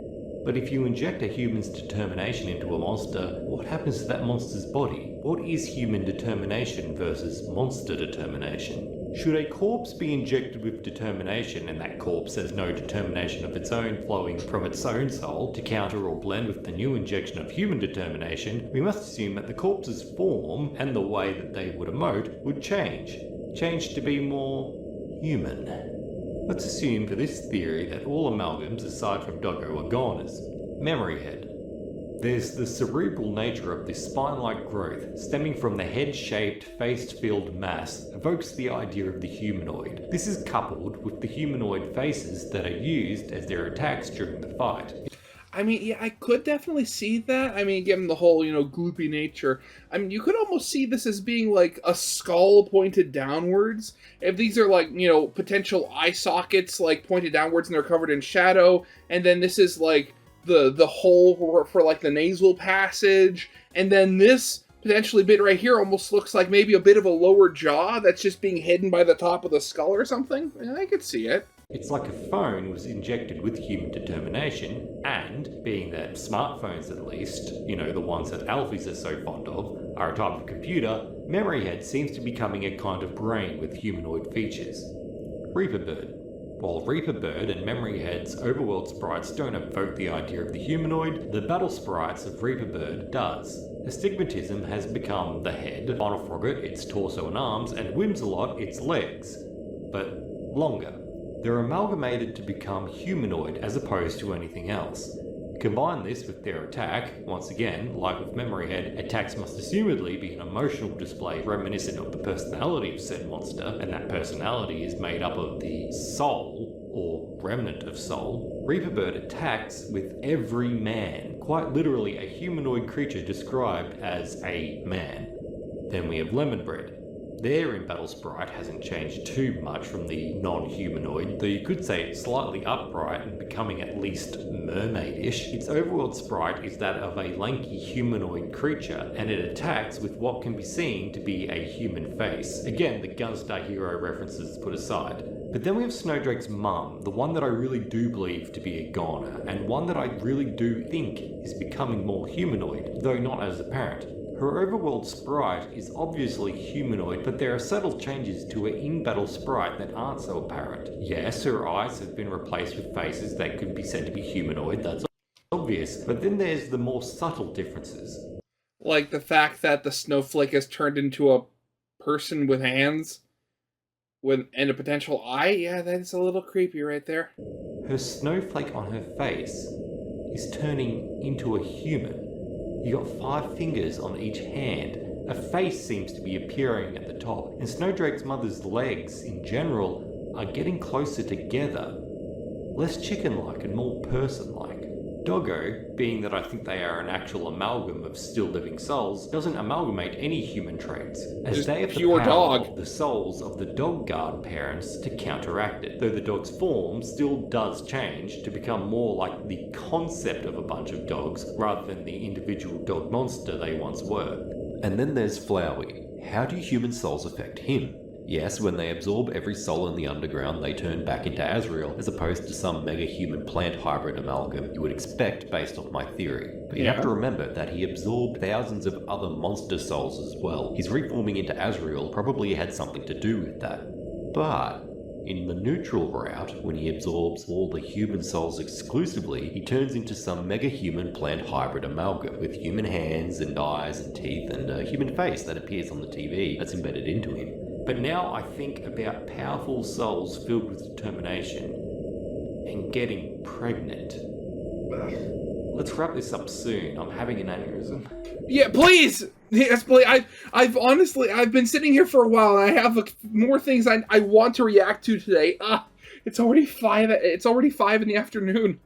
But if you inject a human's determination into a monster, what happens to that monster's body? What is human determination versus monster determination? Should a corpse be injected with determination and that corpse has no determination of its own flowing from its own soul to counter or blend with the new injection of human determination, we must assume that the corpse's form and the way that they would emote would change to be more human. Let's assume for this theory that all amalgams aside from Doggo are goners. Memory Head. There's the cerebral nature of this spine-like growth stemming from the head-shaped, face-filled mass evokes the idea of the humanoid. This is coupled with the humanoid faces that are used as their attacks during the fight. I mean, yeah, I could definitely see that. I mean, given the whole, gloopy nature. I mean, you could almost see this as being like a skull pointed downwards. If these are like, potential eye sockets like pointed downwards and they're covered in shadow. And then this is like the hole for like the nasal passage. And then this potentially bit right here almost looks like maybe a bit of a lower jaw that's just being hidden by the top of the skull or something. I could see it. It's like a phone was injected with human determination, and, being that smartphones at least, the ones that Alfies are so fond of, are a type of computer, Memory Head seems to be becoming a kind of brain with humanoid features. Reaper Bird. While Reaper Bird and Memory Head's overworld sprites don't evoke the idea of the humanoid, the battle sprites of Reaper Bird does. Astigmatism has become the head, Final Frogget its torso and arms, and Whimsalot its legs. But longer. They're amalgamated to become humanoid as opposed to anything else. Combine this with their attack, once again, like with Memory Head, attacks must assumedly be an emotional display reminiscent of the personality of said monster, and that personality is made up of the soul, or remnant of soul. Reaper Bird attacks with every man, quite literally a humanoid creature described as a man. Then we have Lemon Bread. Their in-battle sprite hasn't changed too much from the non-humanoid, though you could say it's slightly upright and becoming at least mermaid-ish. Its overworld sprite is that of a lanky humanoid creature, and it attacks with what can be seen to be a human face. Again, the Gunstar Hero references put aside. But then we have Snowdrake's mum, the one that I really do believe to be a goner, and one that I really do think is becoming more humanoid, though not as apparent. Her overworld sprite is obviously humanoid, but there are subtle changes to her in-battle sprite that aren't so apparent. Yes, her eyes have been replaced with faces that could be said to be humanoid, that's obvious, but then there's the more subtle differences. Like the fact that the snowflake has turned into a person with hands and a potential eye? Yeah, that's a little creepy right there. Her snowflake on her face is turning into a human. You got 5 fingers on each hand. A face seems to be appearing at the top, and Snowdrake's mother's legs, in general, are getting closer together. Less chicken-like and more person-like. Doggo, being that I think they are an actual amalgam of still living souls, doesn't amalgamate any human traits, as Just they have the pure power dog. of the souls of the dog guard parents to counteract it, though the dog's form still does change to become more like the concept of a bunch of dogs rather than the individual dog monster they once were. And then there's Flowey. How do human souls affect him? Yes, when they absorb every soul in the underground, they turn back into Azrael, as opposed to some mega-human plant hybrid amalgam you would expect based off my theory. But you have to remember that he absorbed thousands of other monster souls as well. His reforming into Azrael probably had something to do with that. But in the neutral route, when he absorbs all the human souls exclusively, he turns into some mega-human plant hybrid amalgam, with human hands and eyes and teeth and a human face that appears on the TV that's embedded into him. But now I think about powerful souls filled with determination and getting pregnant. Let's wrap this up soon. I'm having an aneurysm. Yeah, please! Yes, please. I've been sitting here for a while, and I have more things I want to react to today. It's already 5 in the afternoon.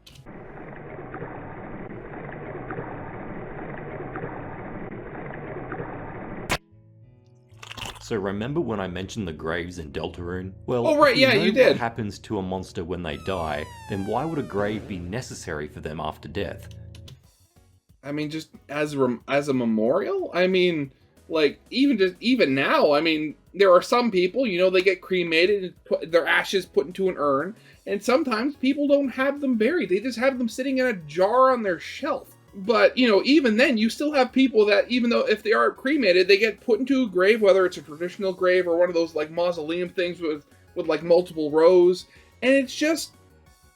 So remember when I mentioned the graves in Deltarune? Well, Oh, right, if yeah, know you did. What happens to a monster when they die, then why would a grave be necessary for them after death? I mean, just as a memorial. I mean, like even now. I mean, there are some people, they get cremated and put their ashes put into an urn, and sometimes people don't have them buried; they just have them sitting in a jar on their shelf. But even then, you still have people that, even though if they are cremated, they get put into a grave, whether it's a traditional grave or one of those like mausoleum things with like multiple rows, and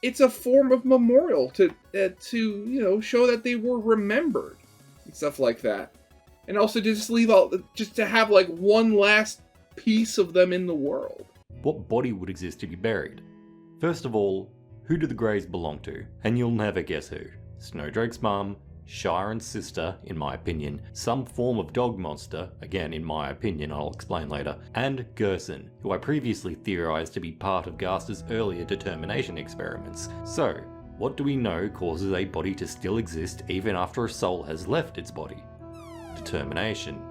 it's a form of memorial to show that they were remembered and stuff like that, and also to just to have like one last piece of them in the world. What body would exist to be buried? First of all, who do the graves belong to? And you'll never guess who. Snowdrake's mum, Shiren's sister, in my opinion, some form of dog monster, again in my opinion, I'll explain later, and Gerson, who I previously theorized to be part of Gaster's earlier determination experiments. So, what do we know causes a body to still exist even after a soul has left its body? Determination.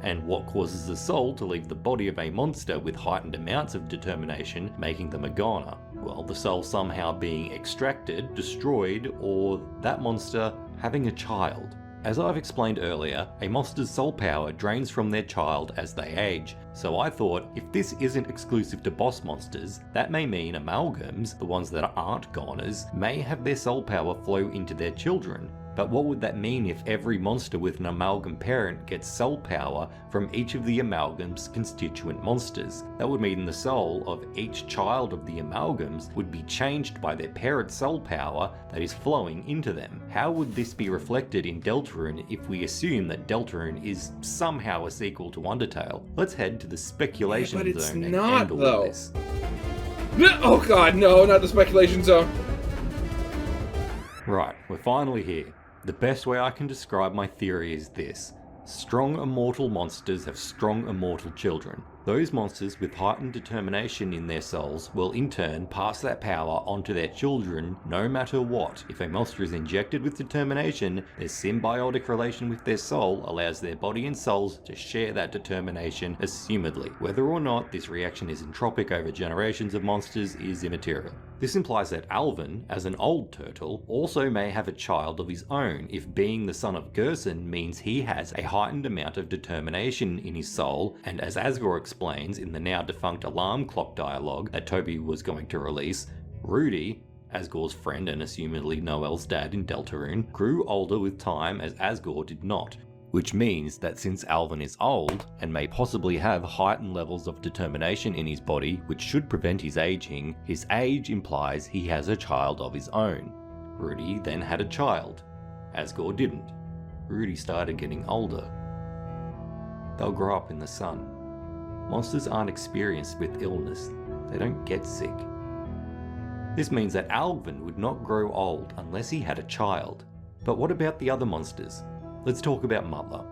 And what causes the soul to leave the body of a monster with heightened amounts of determination, making them a goner? Well, the soul somehow being extracted, destroyed, or that monster having a child. As I've explained earlier, a monster's soul power drains from their child as they age, so I thought if this isn't exclusive to boss monsters, that may mean amalgams, the ones that aren't goners, may have their soul power flow into their children. But what would that mean if every monster with an amalgam parent gets soul power from each of the amalgam's constituent monsters? That would mean the soul of each child of the amalgams would be changed by their parent's soul power that is flowing into them. How would this be reflected in Deltarune if we assume that Deltarune is somehow a sequel to Undertale? Let's head to the speculation but it's zone and not, end all though. of this. Oh god, no, not the speculation zone. Right, we're finally here. The best way I can describe my theory is this. Strong immortal monsters have strong immortal children. Those monsters with heightened determination in their souls will in turn pass that power onto their children no matter what. If a monster is injected with determination, their symbiotic relation with their soul allows their body and souls to share that determination assumedly. Whether or not this reaction is entropic over generations of monsters is immaterial. This implies that Alvin, as an old turtle, also may have a child of his own if being the son of Gerson means he has a heightened amount of determination in his soul, and as Asgore explains in the now defunct alarm clock dialogue that Toby was going to release, Rudy, Asgore's friend and assumedly Noel's dad in Deltarune, grew older with time as Asgore did not. Which means that since Alvin is old, and may possibly have heightened levels of determination in his body which should prevent his aging, his age implies he has a child of his own. Rudy then had a child. Asgore didn't. Rudy started getting older. They'll grow up in the sun. Monsters aren't experienced with illness. They don't get sick. This means that Alvin would not grow old unless he had a child. But what about the other monsters? Let's talk about Mutler.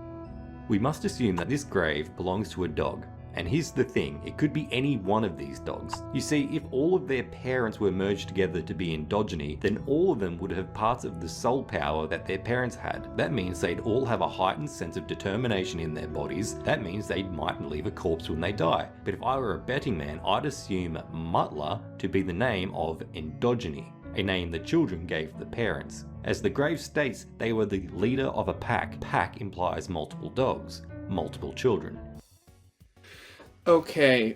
We must assume that this grave belongs to a dog, and here's the thing, it could be any one of these dogs. You see, if all of their parents were merged together to be endogeny, then all of them would have parts of the soul power that their parents had. That means they'd all have a heightened sense of determination in their bodies. That means they mightn't leave a corpse when they die. But if I were a betting man, I'd assume Mutler to be the name of endogeny, a name the children gave the parents. As the grave states, they were the leader of a pack. Pack implies multiple dogs, multiple children. Okay.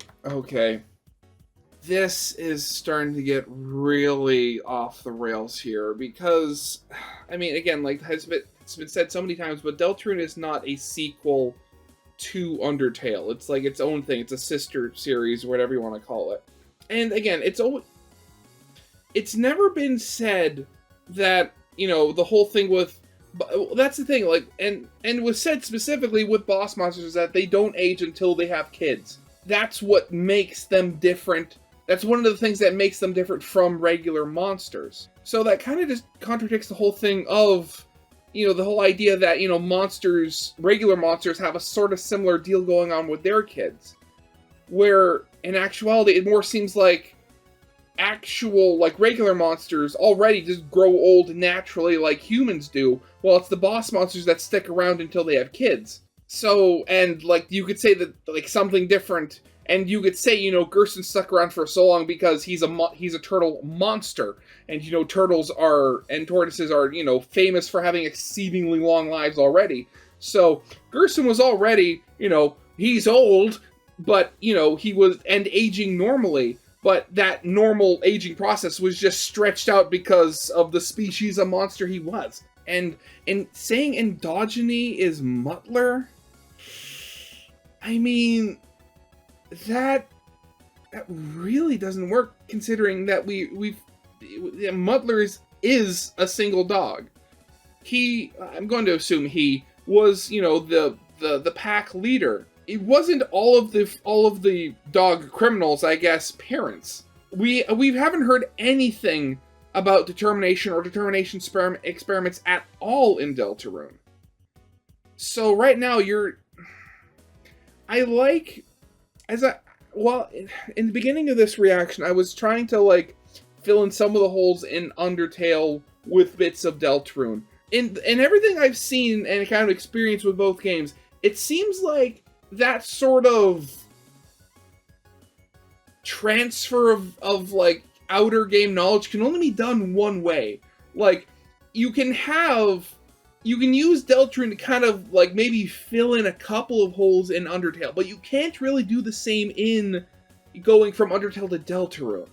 This is starting to get really off the rails here because, I mean, again, like it's been said so many times, but Deltarune is not a sequel to Undertale. It's like its own thing. It's a sister series, or whatever you want to call it. And again, it's never been said that, you know, the whole thing with, that's the thing, like, and it was said specifically with boss monsters is that they don't age until they have kids. That's what makes them different. That's one of the things that makes them different from regular monsters. So that kind of just contradicts the whole thing of, you know, the whole idea that, you know, monsters, regular monsters have a sort of similar deal going on with their kids. Where, in actuality, it more seems like actual, like, regular monsters already just grow old naturally like humans do, while it's the boss monsters that stick around until they have kids. So, and, like, you could say that, like, something different, and you could say, you know, Gerson stuck around for so long because he's a turtle monster, and, you know, turtles are, and tortoises are, you know, famous for having exceedingly long lives already. So, Gerson was already, you know, he's old, but, you know, he was, and aging normally. But that normal aging process was just stretched out because of the species of monster he was. And saying endogeny is Mutler, I mean, that really doesn't work considering that Mutler is a single dog. I'm going to assume he was, you know, the pack leader. It wasn't all of the dog criminals, I guess, parents. We haven't heard anything about determination or determination experiments at all in Deltarune. So right now in the beginning of this reaction, I was trying to, like, fill in some of the holes in Undertale with bits of Deltarune. In everything I've seen and kind of experienced with both games, it seems like that sort of transfer of like outer game knowledge can only be done one way. Like, you can have you can use Deltarune to kind of like maybe fill in a couple of holes in Undertale, but you can't really do the same in going from Undertale to Deltarune.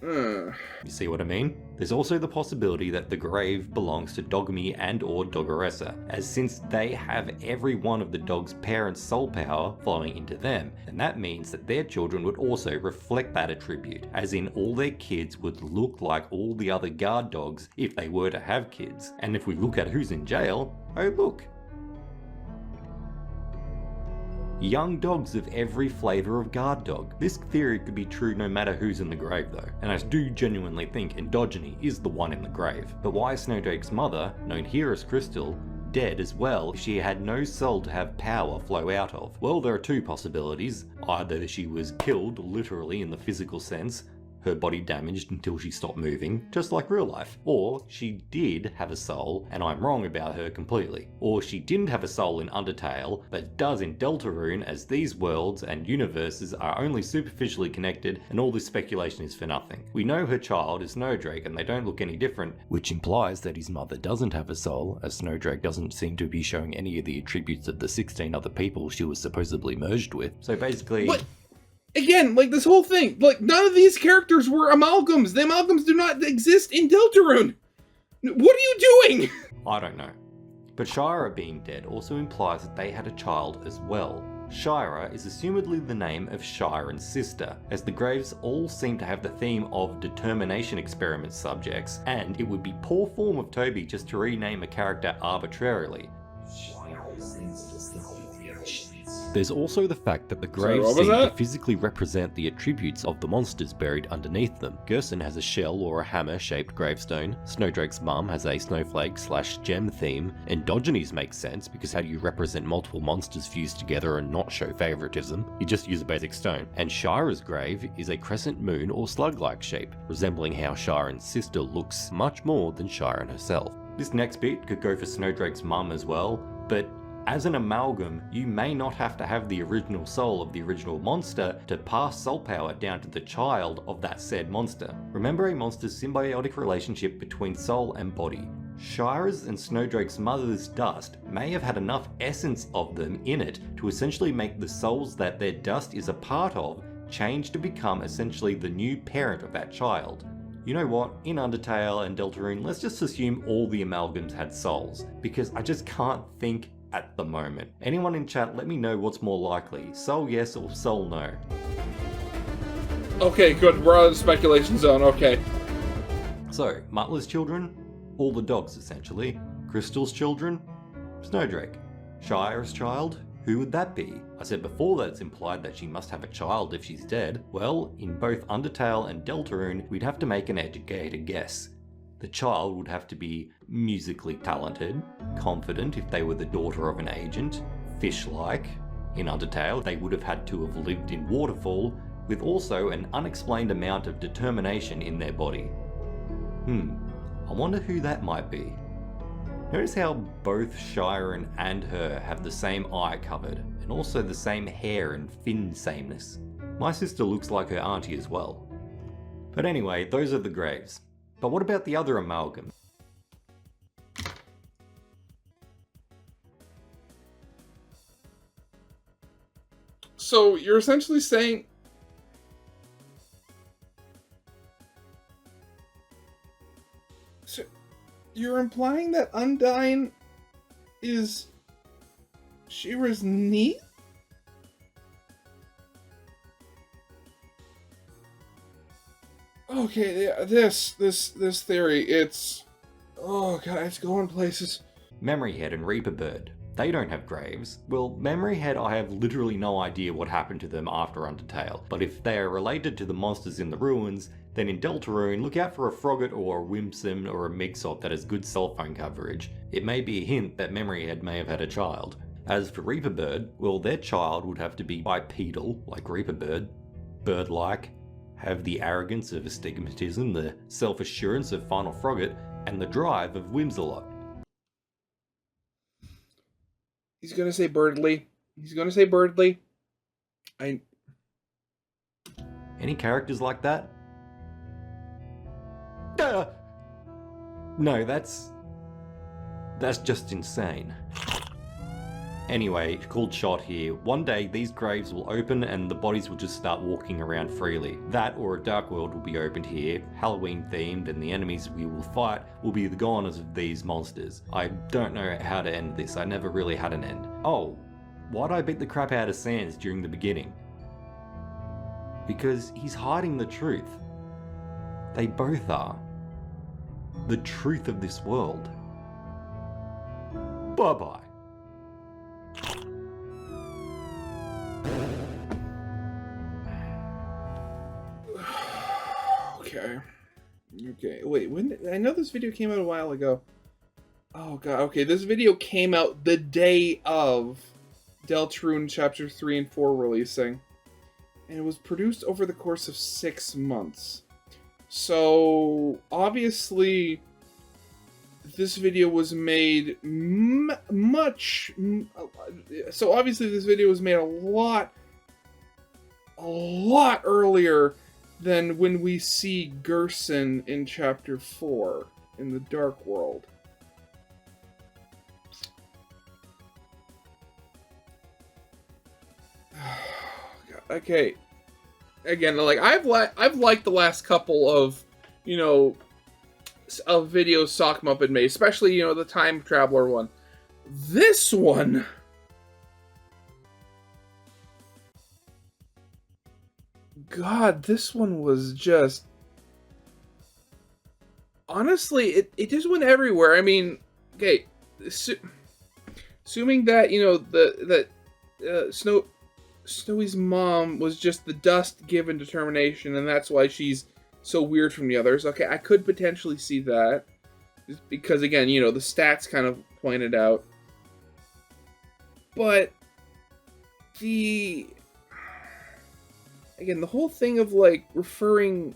You see what I mean? There's also the possibility that the grave belongs to Dogme and or Doggeressa, as since they have every one of the dog's parents' soul power flowing into them, and that means that their children would also reflect that attribute, as in all their kids would look like all the other guard dogs if they were to have kids. And if we look at who's in jail, oh look, young dogs of every flavour of guard dog. This theory could be true no matter who's in the grave though, and I do genuinely think Endogyne is the one in the grave. But why is Snowdrake's mother, known here as Crystal, dead as well if she had no soul to have power flow out of? Well, there are two possibilities. Either she was killed literally in the physical sense, her body damaged until she stopped moving, just like real life. Or she did have a soul, and I'm wrong about her completely. Or she didn't have a soul in Undertale, but does in Deltarune, as these worlds and universes are only superficially connected, and all this speculation is for nothing. We know her child is Snowdrake, and they don't look any different, which implies that his mother doesn't have a soul, as Snowdrake doesn't seem to be showing any of the attributes of the 16 other people she was supposedly merged with. So basically... But again, like this whole thing, like none of these characters were amalgams. The amalgams do not exist in Deltarune. What are you doing? I don't know. But Shira being dead also implies that they had a child as well. Shira is assumedly the name of Shiren's sister, as the graves all seem to have the theme of determination experiment subjects, and it would be poor form of Toby just to rename a character arbitrarily. There's also the fact that the graves seem to physically represent the attributes of the monsters buried underneath them. Gerson has a shell or a hammer-shaped gravestone, Snowdrake's mum has a snowflake/gem theme, Endogyne's makes sense because how do you represent multiple monsters fused together and not show favoritism? You just use a basic stone. And Shira's grave is a crescent moon or slug-like shape, resembling how Shiren's sister looks much more than Shiren herself. This next bit could go for Snowdrake's mum as well, but as an amalgam, you may not have to have the original soul of the original monster to pass soul power down to the child of that said monster. Remember a monster's symbiotic relationship between soul and body. Shira's and Snowdrake's mother's dust may have had enough essence of them in it to essentially make the souls that their dust is a part of change to become essentially the new parent of that child. You know what, in Undertale and Deltarune, let's just assume all the amalgams had souls, because I just can't think at the moment. Anyone in chat, let me know what's more likely, soul yes or soul no. Okay, good, we're out of the speculation zone, okay. So, Mutler's children? All the dogs, essentially. Crystal's children? Snowdrake. Shira's child? Who would that be? I said before that it's implied that she must have a child if she's dead. Well, in both Undertale and Deltarune, we'd have to make an educated guess. The child would have to be musically talented, confident if they were the daughter of an agent, fish-like. In Undertale, they would have had to have lived in Waterfall, with also an unexplained amount of determination in their body. I wonder who that might be. Notice how both Shiren and her have the same eye covered, and also the same hair and fin sameness. My sister looks like her auntie as well. But anyway, those are the graves. But what about the other amalgam? So you're essentially saying... So you're implying that Undyne is Shira's niece? Okay, this theory, it's... Oh god, it's going places. Memoryhead and Reaper Bird. They don't have graves. Well, Memoryhead, I have literally no idea what happened to them after Undertale, but if they are related to the monsters in the ruins, then in Deltarune, look out for a Frogget or a Whimsun or a Mixop that has good cell phone coverage. It may be a hint that Memoryhead may have had a child. As for Reaper Bird, well, their child would have to be bipedal, like Reaper Bird, bird-like, have the arrogance of astigmatism, the self-assurance of Final Frogget, and the drive of Whimsalot. He's gonna say Birdly. He's gonna say Birdly. Any characters like that? No, that's... That's just insane. Anyway, called shot here. One day these graves will open and the bodies will just start walking around freely. That or a dark world will be opened here, Halloween themed, and the enemies we will fight will be the goners of these monsters. I don't know how to end this, I never really had an end. Oh, why'd I beat the crap out of Sans during the beginning? Because he's hiding the truth. They both are. The truth of this world. Bye-bye. Okay, wait, I know this video came out a while ago. Oh god, okay, this video came out the day of Deltarune Chapter 3 and 4 releasing. And it was produced over the course of 6 months. So, obviously, this video was made so obviously this video was made a lot earlier than when we see Gerson in Chapter 4 in the Dark World. Okay, again, like I've liked the last couple of, you know, of videos Sock Muppet made, especially, you know, the time traveler one. This one, God, this one was just, honestly, it just went everywhere. I mean, okay, assuming that, you know, Snowy's mom was just the dust given determination, and that's why she's so weird from the others. Okay, I could potentially see that, just because, again, you know, the stats kind of pointed out. But the whole thing of, like, referring...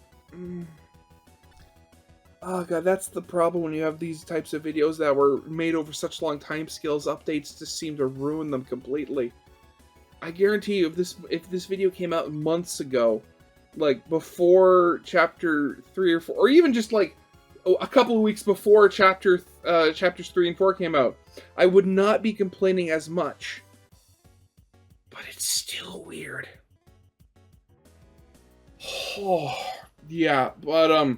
Oh god, that's the problem when you have these types of videos that were made over such long time scales. Updates just seem to ruin them completely. I guarantee you, if this video came out months ago, like before Chapter 3 or 4, or even just like a couple of weeks before Chapters 3 and 4 came out, I would not be complaining as much. But it's still weird. Oh, yeah, but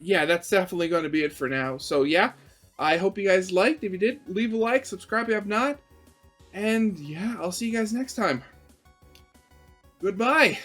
yeah, that's definitely going to be it for now. So yeah, I hope you guys liked. If you did, leave a like, subscribe if you have not. And yeah, I'll see you guys next time. Goodbye.